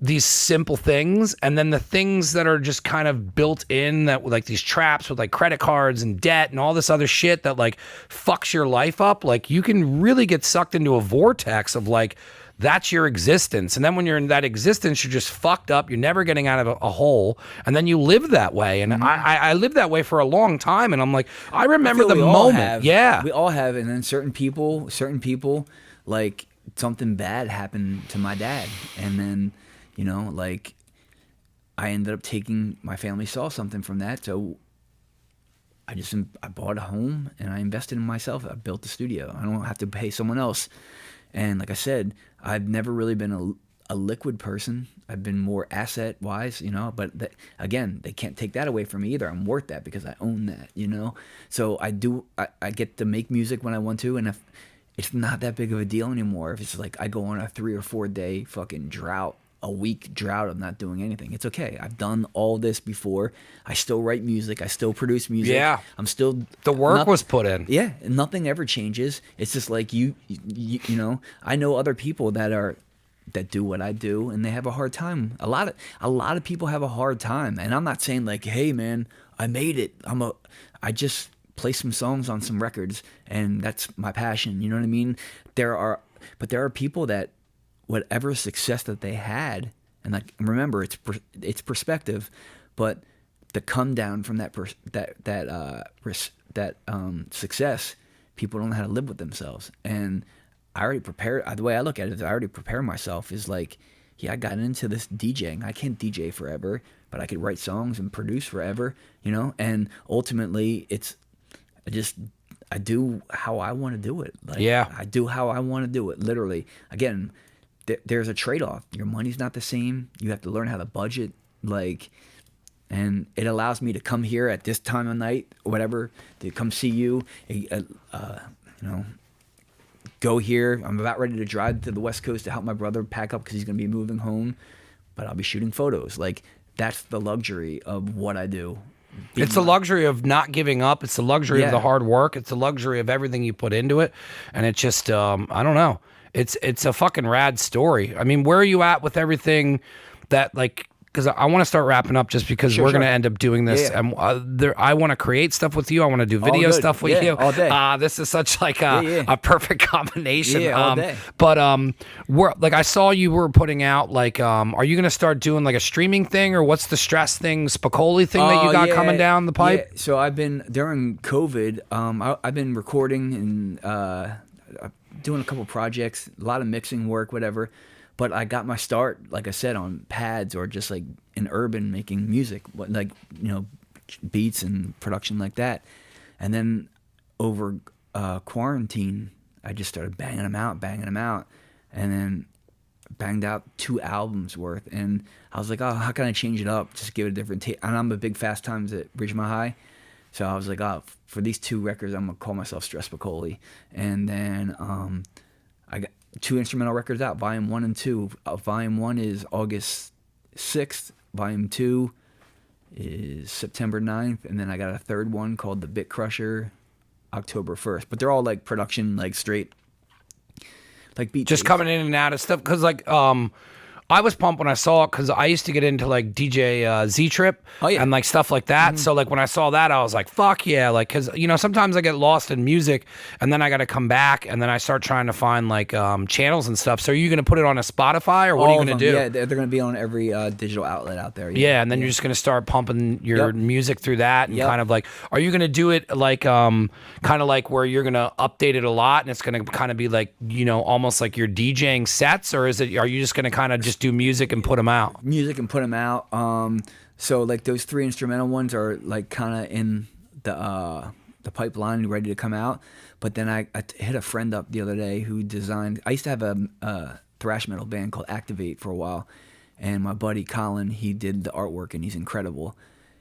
S3: these simple things, and then the things that are just kind of built in, that like these traps with like credit cards and debt and all this other shit that like fucks your life up. Like, you can really get sucked into a vortex of like, that's your existence. And then when you're in that existence, you're just fucked up. You're never getting out of a hole. And then you live that way. And I lived that way for a long time. And I'm like, I remember the moment.
S2: We all have. And then certain people, like something bad happened to my dad. And then, you know, like I ended up my family saw something from that. So I bought a home and I invested in myself. I built a studio. I don't have to pay someone else. And like I said, I've never really been a liquid person. I've been more asset-wise, you know. But again, they can't take that away from me either. I'm worth that because I own that, you know. So I get to make music when I want to, and if it's not that big of a deal anymore, if it's like I go on a 3 or 4 day fucking drought a week drought of not doing anything. It's okay. I've done all this before. I still write music. I still produce music.
S3: Yeah.
S2: I'm still
S3: The work was put in.
S2: Yeah, nothing ever changes. It's just like you know. I know other people that do what I do, and they have a hard time. A lot of people have a hard time, and I'm not saying like, hey man, I made it. I just play some songs on some records, and that's my passion. You know what I mean? There are people that whatever success that they had, and like remember, it's perspective, but the come down from that success, people don't know how to live with themselves. And I already prepared. The way I look at it is I already prepare myself. Is like, yeah, I got into this DJing. I can't DJ forever, but I could write songs and produce forever, you know. And ultimately, I do how I want to do it. Like,
S3: yeah,
S2: I do how I want to do it. Literally, again, there's a trade-off. Your money's not the same. You have to learn how to budget. Like, and it allows me to come here at this time of night, or whatever, to come see you. You know, go here. I'm about ready to drive to the West Coast to help my brother pack up because he's going to be moving home. But I'll be shooting photos. Like, that's the luxury of what I do.
S3: It's the luxury of not giving up. It's the luxury of the hard work. It's the luxury of everything you put into it. And it's just, I don't know. It's a fucking rad story. I mean, where are you at with everything that, like, because I want to start wrapping up just because we're going to end up doing this. And I want to create stuff with you. I want to do video stuff with you.
S2: All day.
S3: This is such like a perfect combination.
S2: Yeah, all day.
S3: But like I saw you were putting out like, are you going to start doing like a streaming thing, or what's the stress thing, Spicoli thing that you got coming down the pipe?
S2: Yeah. So I've been during COVID. I've been recording and doing a couple projects, a lot of mixing work, whatever. But I got my start, like I said, on pads or just like in urban making music, like, you know, beats and production like that. And then over quarantine, I just started banging them out, and then banged out 2 albums worth. And I was like, oh, how can I change it up? Just give it a different take. And I'm a big Fast Times at Ridgemont High. So I was like, oh, for these 2 records, I'm going to call myself Stress Spicoli. And then I got 2 instrumental records out, Volume 1 and 2. Volume 1 is August 6th. Volume 2 is September 9th. And then I got a 3rd one called The Bit Crusher, October 1st. But they're all like production, like straight, like beat.
S3: Just coming in and out of stuff. Because like, I was pumped when I saw it because I used to get into like DJ Z-Trip and like stuff like that. So like when I saw that, I was like, fuck yeah. Like, because, you know, sometimes I get lost in music and then I got to come back and then I start trying to find like channels and stuff. So are you going to put it on a Spotify or what are you going to do?
S2: Yeah, they're going to be on every digital outlet out there.
S3: Yeah, and then you're just going to start pumping your music through that and kind of like, are you going to do it like kind of like where you're going to update it a lot and it's going to kind of be like, you know, almost like you're DJing sets, or are you just going to kind of just do music and put them out?
S2: So like those 3 instrumental ones are like kind of in the pipeline, ready to come out. But then I hit a friend up the other day who designed. I used to have a thrash metal band called Activate for a while, and my buddy Colin, he did the artwork and he's incredible.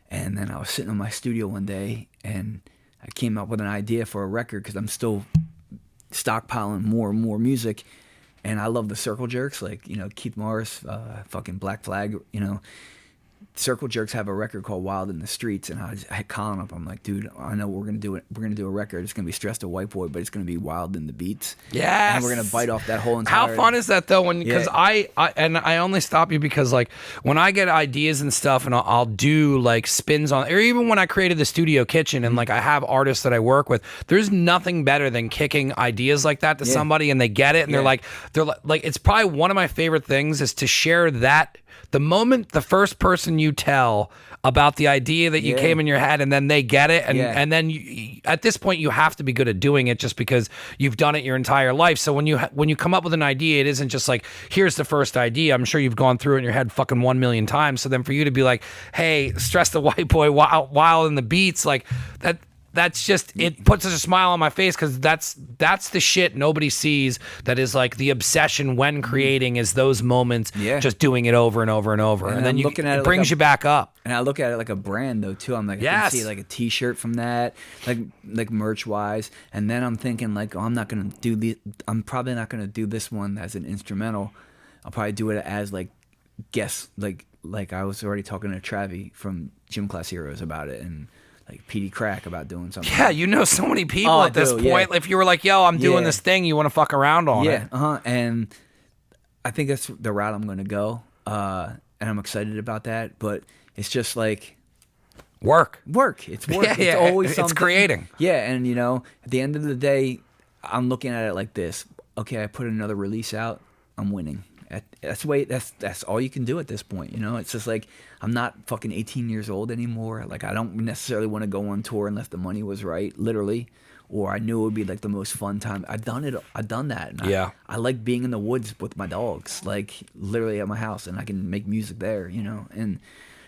S2: And then I was sitting in my studio one day and I came up with an idea for a record because I'm still stockpiling more and more music. And I love the Circle Jerks, like, you know, Keith Morris, fucking Black Flag, you know. Circle Jerks have a record called Wild in the Streets, and I had Colin up. I'm like, dude, I know we're gonna do it. We're gonna do a record. It's gonna be Stressed a White Boy, but it's gonna be wild in the beats.
S3: Yes.
S2: And we're gonna bite off that whole entire.
S3: How fun is that though? Because I only stop you because like when I get ideas and stuff, and I'll do like spins on, or even when I created the Studio Kitchen, and like I have artists that I work with. There's nothing better than kicking ideas like that to somebody, and they get it, and they're like it's probably one of my favorite things is to share that. The moment the first person you tell about the idea that you came in your head and then they get it and then you, at this point you have to be good at doing it just because you've done it your entire life. So when you come up with an idea, it isn't just like, here's the first idea. I'm sure you've gone through it in your head fucking 1 million times. So then for you to be like, hey, Stress the White Boy while in the beats, like that's just, it puts a smile on my face because that's the shit nobody sees. That is like the obsession when creating is those moments, just doing it over and over and over, and then it brings you back up.
S2: And I look at it like a brand though too. I'm like, I can see like a T-shirt from that, like merch wise, and then I'm thinking like, oh, I'm probably not gonna do this one as an instrumental. I'll probably do it as like guess like I was already talking to Travi from Gym Class Heroes about it, and like PD Crack about doing something.
S3: Yeah, you know so many people
S2: Oh, I
S3: at this
S2: do,
S3: point.
S2: yeah.
S3: If you were like, yo, I'm doing
S2: Yeah.
S3: this thing, you want to fuck around on it.
S2: Yeah, and I think that's the route I'm going to go, and I'm excited about that. But it's just like
S3: Work.
S2: It's work.
S3: Yeah,
S2: It's
S3: yeah,
S2: always
S3: it's
S2: something.
S3: creating.
S2: Yeah, and at the end of the day, I'm looking at it like this. Okay, I put another release out, I'm winning. That's the way. That's all you can do at this point. It's just like I'm not fucking 18 years old anymore. Like I don't necessarily want to go on tour unless the money was right, literally, or I knew it would be like the most fun time. I've done it. I've done that. And
S3: Yeah.
S2: I like being in the woods with my dogs, like literally at my house, and I can make music there.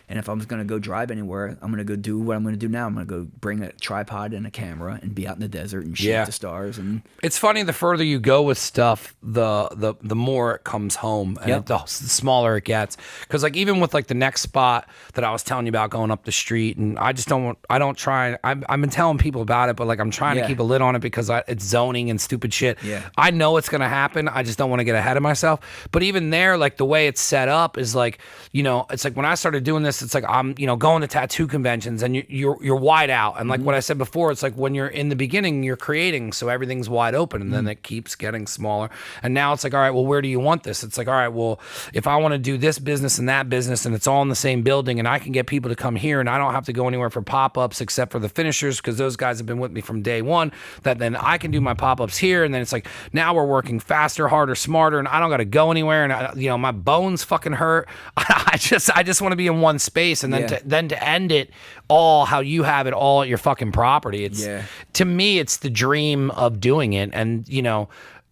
S2: And if I'm gonna go drive anywhere, I'm gonna go do what I'm gonna do now. I'm gonna go bring a tripod and a camera and be out in the desert and shoot
S3: Yeah.
S2: the stars. And
S3: It's funny, the further you go with stuff, the more it comes home, and
S2: Yep.
S3: the smaller it gets. Because like even with like the next spot that I was telling you about going up the street, and I've been telling people about it, but like I'm trying to
S2: Yeah.
S3: keep a lid on it because it's zoning and stupid shit.
S2: Yeah.
S3: I know it's gonna happen. I just don't want to get ahead of myself. But even there, like the way it's set up is like, it's like when I started doing this, it's like I'm going to tattoo conventions and you're wide out, and like what I said before, it's like when you're in the beginning you're creating, so everything's wide open, and then it keeps getting smaller, and now it's like, all right, well, where do you want this? It's like, all right, well, if I want to do this business and that business and it's all in the same building and I can get people to come here and I don't have to go anywhere for pop-ups except for the finishers because those guys have been with me from day one, that then I can do my pop-ups here, and then it's like now we're working faster, harder, smarter, and I don't got to go anywhere, and my bones fucking hurt. I just want to be in one space, and then
S2: Yeah.
S3: to end it all how you have it all at your fucking property. It's
S2: Yeah.
S3: to me, it's the dream of doing it. And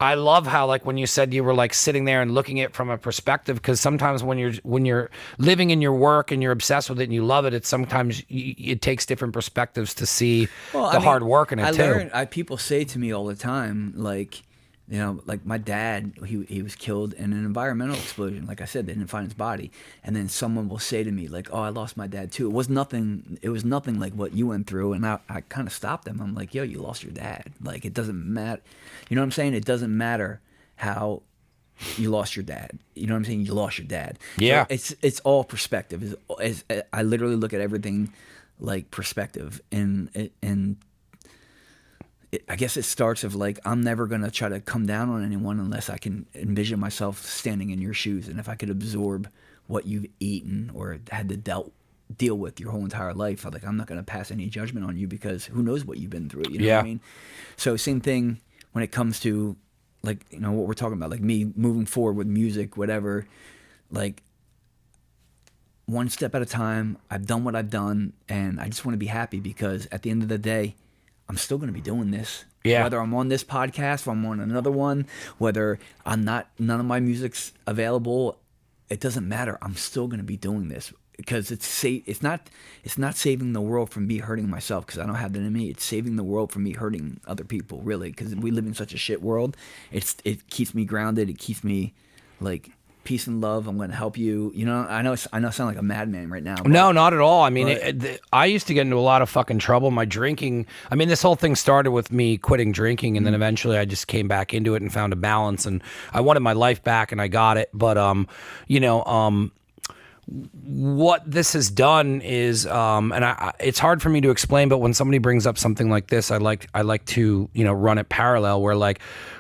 S3: I love how like when you said you were like sitting there and looking at it from a perspective, because sometimes when you're living in your work and you're obsessed with it and you love it, it's sometimes it takes different perspectives to see hard work in it too.
S2: People say to me all the time, like, like my dad, he was killed in an environmental explosion. Like I said, they didn't find his body. And then someone will say to me, like, oh, I lost my dad too. It was nothing like what you went through. And I kind of stopped them. I'm like, yo, you lost your dad. Like, it doesn't matter. You know what I'm saying? It doesn't matter how you lost your dad. You know what I'm saying? You lost your dad.
S3: Yeah.
S2: So it's all perspective. I literally look at everything like perspective. And I guess it starts of like, I'm never going to try to come down on anyone unless I can envision myself standing in your shoes. And if I could absorb what you've eaten or had to deal with your whole entire life, I'm not going to pass any judgment on you because who knows what you've been through. You know
S3: Yeah.
S2: what I mean? So same thing when it comes to like, what we're talking about, like me moving forward with music, whatever, like one step at a time. I've done what I've done, and I just want to be happy because at the end of the day, I'm still going to be doing this.
S3: Yeah.
S2: Whether I'm on this podcast, or I'm on another one, whether none of my music's available, it doesn't matter. I'm still going to be doing this because it's not saving the world from me hurting myself because I don't have that in me. It's saving the world from me hurting other people, really, because we live in such a shit world. It keeps me grounded. It keeps me like peace and love. I'm going to help you. I know I sound like a madman right now. But
S3: No, not at all. I mean, I used to get into a lot of fucking trouble. My drinking, I mean, this whole thing started with me quitting drinking, and then eventually I just came back into it and found a balance, and I wanted my life back, and I got it. But, what this has done is, it's hard for me to explain, but when somebody brings up something like this, I like to, run it parallel where like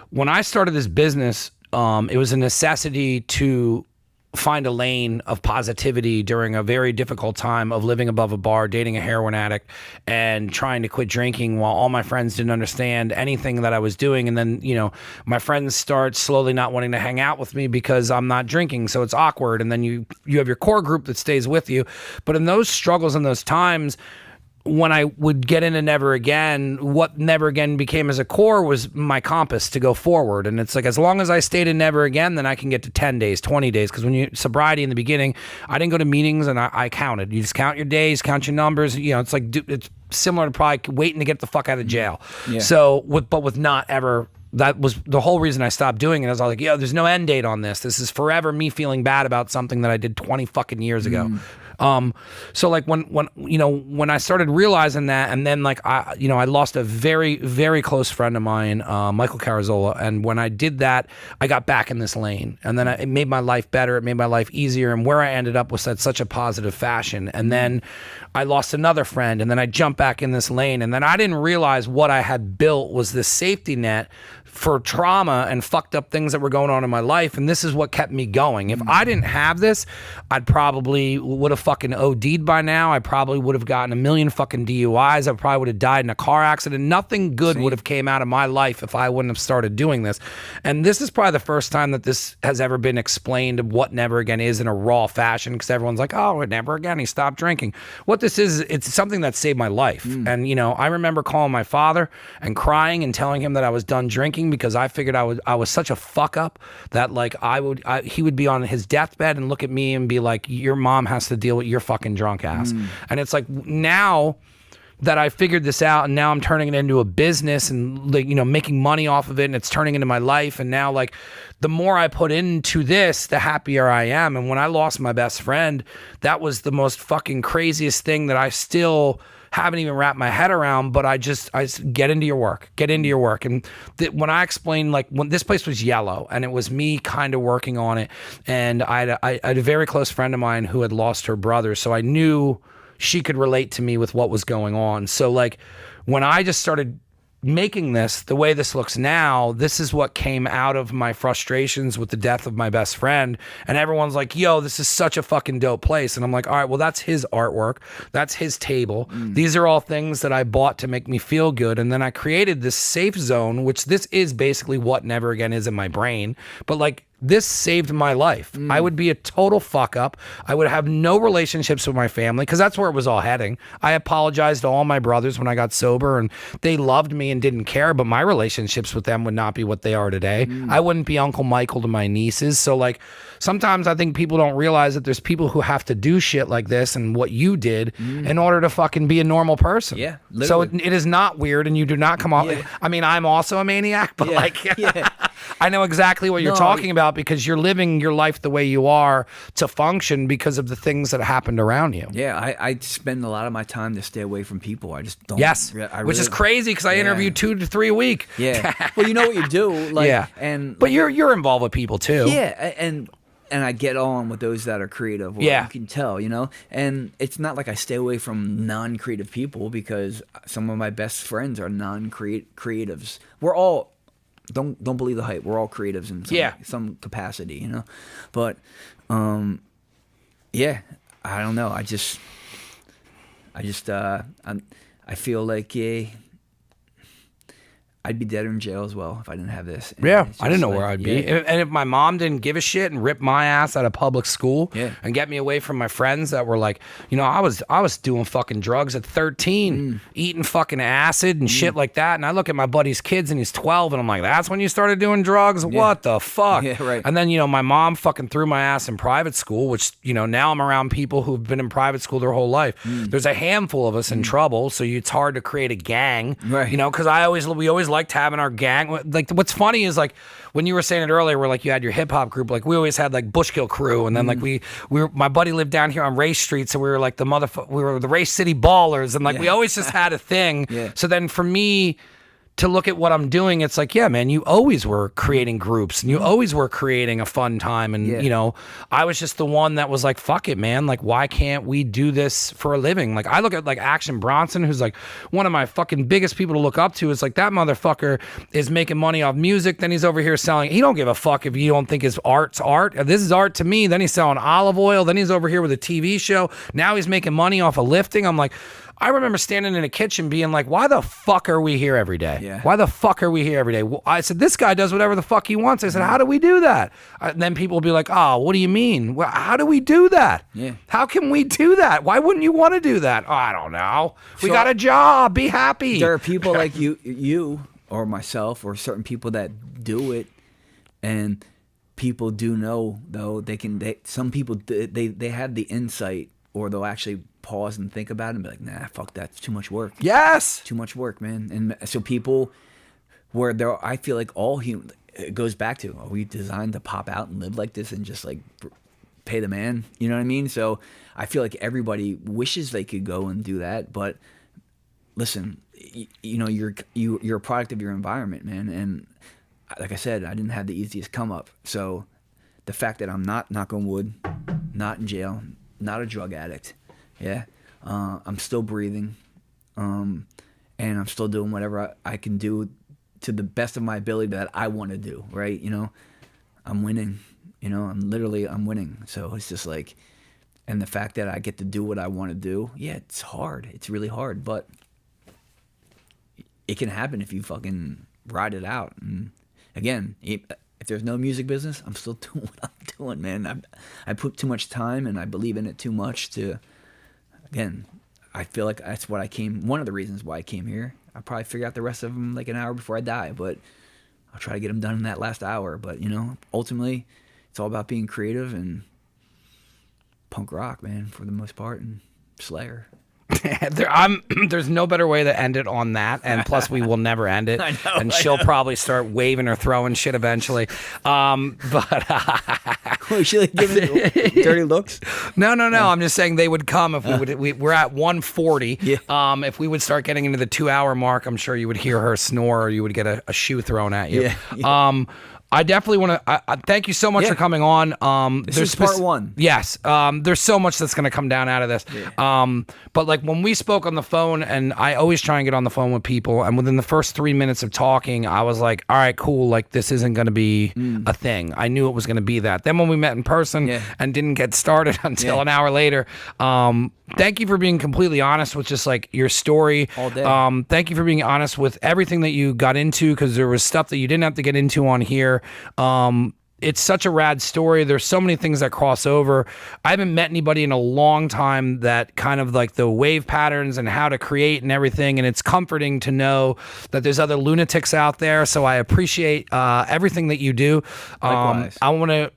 S3: when I started this business, it was a necessity to find a lane of positivity during a very difficult time of living above a bar, dating a heroin addict, and trying to quit drinking while all my friends didn't understand anything that I was doing. And then, my friends start slowly not wanting to hang out with me because I'm not drinking. So it's awkward. And then you have your core group that stays with you. But in those struggles and those times, when I would get into Never Again, what Never Again became as a core was my compass to go forward. And it's like, as long as I stayed in Never Again, then I can get to 10 days, 20 days. Because when you sobriety in the beginning, I didn't go to meetings and I counted. You just count your days, count your numbers. It's like, it's similar to probably waiting to get the fuck out of jail.
S2: Yeah.
S3: So, with not ever, that was the whole reason I stopped doing it. I was like, there's no end date on this. This is forever me feeling bad about something that I did 20 fucking years ago. So like when I started realizing that, and then like I lost a very, very close friend of mine, Michael Carazola, and when I did that, I got back in this lane, and then it made my life better, it made my life easier, and where I ended up was at such a positive fashion. And then I lost another friend, and then I jumped back in this lane, and then I didn't realize what I had built was this safety net for trauma and fucked up things that were going on in my life, and this is what kept me going. If I didn't have this, I'd probably would have fucking OD'd by now. I probably would have gotten a million fucking DUIs. I probably would have died in a car accident. Nothing good would have came out of my life if I wouldn't have started doing this. And this is probably the first time that this has ever been explained of what Never Again is in a raw fashion, because everyone's like, oh, Never Again, he stopped drinking. What this is, it's something that saved my life. And I remember calling my father and crying and telling him that I was done drinking, because I figured I was such a fuck up that like he would be on his deathbed and look at me and be like, your mom has to deal with your fucking drunk ass. And it's like, now that I figured this out, and now I'm turning it into a business and like, making money off of it, and it's turning into my life. And now like the more I put into this, the happier I am. And when I lost my best friend, that was the most fucking craziest thing that I still haven't even wrapped my head around. But I get into your work. And when I explained, like, when this place was yellow and it was me kind of working on it, and I had a very close friend of mine who had lost her brother, so I knew she could relate to me with what was going on. So like when I just started making this the way this looks now, this is what came out of my frustrations with the death of my best friend. And everyone's like, yo, this is such a fucking dope place. And I'm like, all right, well, that's his artwork, that's his table, these are all things that I bought to make me feel good. And then I created this safe zone, which this is basically what Never Again is in my brain. But like, this saved my life. I would be a total fuck up. I would have no relationships with my family, because that's where it was all heading. I apologized to all my brothers when I got sober, and they loved me and didn't care, but my relationships with them would not be what they are today. I wouldn't be Uncle Michael to my nieces. So like, sometimes I think people don't realize that there's people who have to do shit like this and what you did in order to fucking be a normal person.
S2: Yeah,
S3: so
S2: literally.
S3: it is not weird, and you do not come off.
S2: Yeah.
S3: I mean, I'm also a maniac, but like, I know exactly what you're talking about, because you're living your life the way you are to function because of the things that happened around you.
S2: Yeah, I spend a lot of my time to stay away from people. I just don't.
S3: Yes,
S2: I
S3: which is crazy, because I interview 2 to 3 a week.
S2: Yeah. Well, you know what you do. Like,
S3: but you're involved with people too.
S2: Yeah, and I get on with those that are creative. Well,
S3: Yeah.
S2: you can tell, And it's not like I stay away from non-creative people, because some of my best friends are non-creatives. We're all. Don't believe the hype. We're all creatives in some capacity, But, yeah, I don't know. I feel like I'd be dead or in jail as well if I didn't have this. And
S3: Yeah,
S2: it's
S3: I didn't
S2: just
S3: know where
S2: like,
S3: I'd be. And if my mom didn't give a shit and rip my ass out of public school and get me away from my friends that were like, I was doing fucking drugs at 13, eating fucking acid and shit like that. And I look at my buddy's kids and he's 12, and I'm like, that's when you started doing drugs? What the fuck?
S2: Yeah, right.
S3: And then, my mom fucking threw my ass in private school, which, now I'm around people who've been in private school their whole life. There's a handful of us in trouble, so it's hard to create a gang,
S2: Right.
S3: because we always liked having our gang. Like, what's funny is like when you were saying it earlier, where like you had your hip hop group, like we always had like Bushkill Crew, and then like we were, my buddy lived down here on Race Street, so we were like we were the Race City Ballers, and like we always just had a thing. So then for me to look at what I'm doing, it's like, yeah, man, you always were creating groups, and you always were creating a fun time. And, I was just the one that was like, fuck it, man. Like, why can't we do this for a living? Like, I look at like Action Bronson, who's like one of my fucking biggest people to look up to. It's like, that motherfucker is making money off music. Then he's over here selling. He don't give a fuck if you don't think his art's art. This is art to me. Then he's selling olive oil. Then he's over here with a TV show. Now he's making money off of lifting. I'm like, I remember standing in a kitchen being like, why the fuck are we here every day?
S2: Yeah.
S3: Why the fuck are we here every day? Well, I said, this guy does whatever the fuck he wants. I said, how do we do that? And then people will be like, oh, what do you mean? Well, how do we do that?
S2: Yeah.
S3: How can we do that? Why wouldn't you want to do that? Oh, I don't know. We
S2: So-
S3: got a job. Be happy.
S2: There are people like you or myself or certain people that do it, and people do know though some people they have the insight, or they'll actually pause and think about it and be like, nah, fuck that, it's too much work.
S3: Yes.
S2: Too much work, man. And so people, where there, I feel like all human, it goes back to, are we designed to pop out and live like this and just like pay the man. You know what I mean? So I feel like everybody wishes they could go and do that, but listen, you know, you're a product of your environment, man. And like I said, I didn't have the easiest come up. So the fact that I'm not, knock on wood, not in jail, not a drug addict, yeah, I'm still breathing, and I'm still doing whatever I can do to the best of my ability that I want to do, right? You know, I'm winning, you know, I'm winning. So it's just like, and the fact that I get to do what I want to do, yeah, it's hard. It's really hard, but it can happen if you fucking ride it out. And again, if there's no music business, I'm still doing what I'm doing, man. I put too much time and I believe in it too much to, again, I feel like that's what one of the reasons why I came here. I'll probably figure out the rest of them like an hour before I die, but I'll try to get them done in that last hour. But, you know, ultimately, it's all about being creative and punk rock, man, for the most part, and Slayer.
S3: There's no better way to end it on that, and plus we will never end it.
S2: I know,
S3: and she'll probably start waving or throwing shit eventually. But
S2: Was she like giving dirty looks?
S3: No. I'm just saying they would come if we're at 1:40.
S2: Yeah.
S3: If we would start getting into the 2-hour mark, I'm sure you would hear her snore, or you would get a shoe thrown at you.
S2: Yeah.
S3: I definitely want to thank you so much for coming on.
S2: This is part one.
S3: Yes. There's so much that's going to come down out of this. Yeah. But like when we spoke on the phone, and I always try and get on the phone with people, and within the first 3 minutes of talking, I was like, all right, cool. Like this isn't going to be a thing. I knew it was going to be that. Then when we met in person and didn't get started until an hour later, thank you for being completely honest with just like your story.
S2: All day.
S3: Thank you for being honest with everything that you got into, because there was stuff that you didn't have to get into on here. It's such a rad story. There's so many things that cross over. I haven't met anybody in a long time that kind of like the wave patterns and how to create and everything. And it's comforting to know that there's other lunatics out there. So I appreciate everything that you do.
S2: Likewise.
S3: I want to,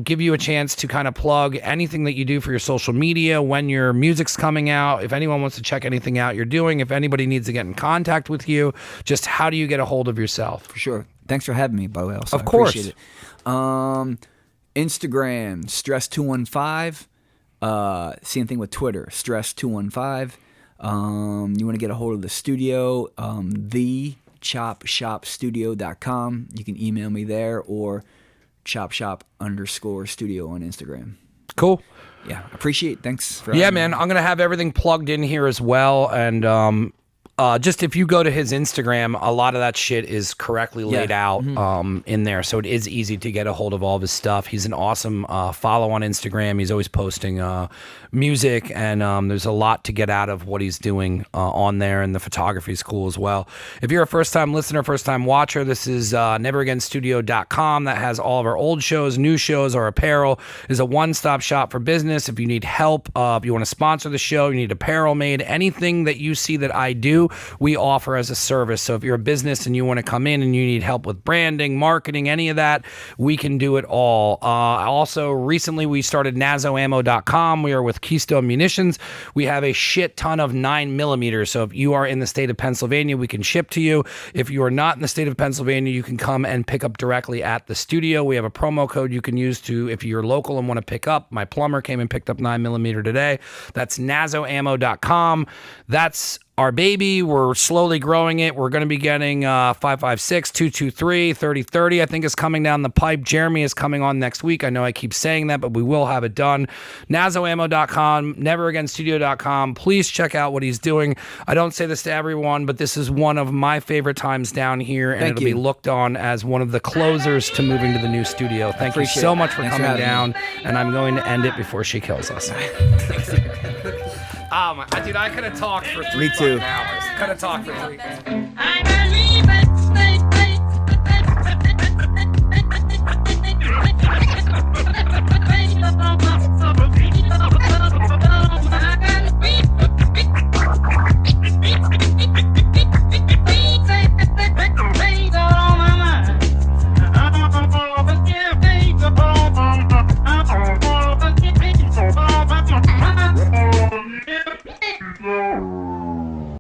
S3: give you a chance to kind of plug anything that you do for your social media, when your music's coming out, if anyone wants to check anything out you're doing, if anybody needs to get in contact with you, just how do you get a hold of yourself?
S2: For sure. Thanks for having me, by the way. Also,
S3: of course.
S2: I appreciate it. Instagram, Stress215. Same thing with Twitter, Stress215. You want to get a hold of the studio, thechopshopstudio.com. You can email me there, or chopshop_studio on Instagram.
S3: Cool.
S2: Yeah, appreciate it. Thanks for
S3: Yeah,
S2: having
S3: man.
S2: me.
S3: I'm going to have everything plugged in here as well. And just if you go to his Instagram, a lot of that shit is correctly laid out in there. So it is easy to get a hold of all of his stuff. He's an awesome follow on Instagram. He's always posting music, and there's a lot to get out of what he's doing on there, and the photography is cool as well. If you're a first-time listener, first-time watcher, this is neveragainstudio.com. That has all of our old shows, new shows, our apparel. Is a one-stop shop for business. If you need help, if you want to sponsor the show, you need apparel made, anything that you see that I do, we offer as a service. So if you're a business and you want to come in and you need help with branding, marketing, any of that, we can do it all. Also, recently we started nazoammo.com. We are with Keystone Munitions. We have a shit ton of 9mm. So if you are in the state of Pennsylvania, we can ship to you. If you are not in the state of Pennsylvania, you can come and pick up directly at the studio. We have a promo code you can use to, if you're local and want to pick up. My plumber came and picked up 9mm today. That's nazoammo.com. That's our baby. We're slowly growing it. We're going to be getting 556, 223, 3030, I think is coming down the pipe. Jeremy is coming on next week. I know I keep saying that, but we will have it done. nazoammo.com, neveragainstudio.com. Please check out what he's doing. I don't say this to everyone, but this is one of my favorite times down here, and it'll be looked on as one of the closers to moving to the new studio. Thank you so much for coming down, and I'm going to end it before she kills us. Oh my, dude, I could have talked for 3
S2: Me too.
S3: hours. Could have talked for 3 hours.
S4: I believe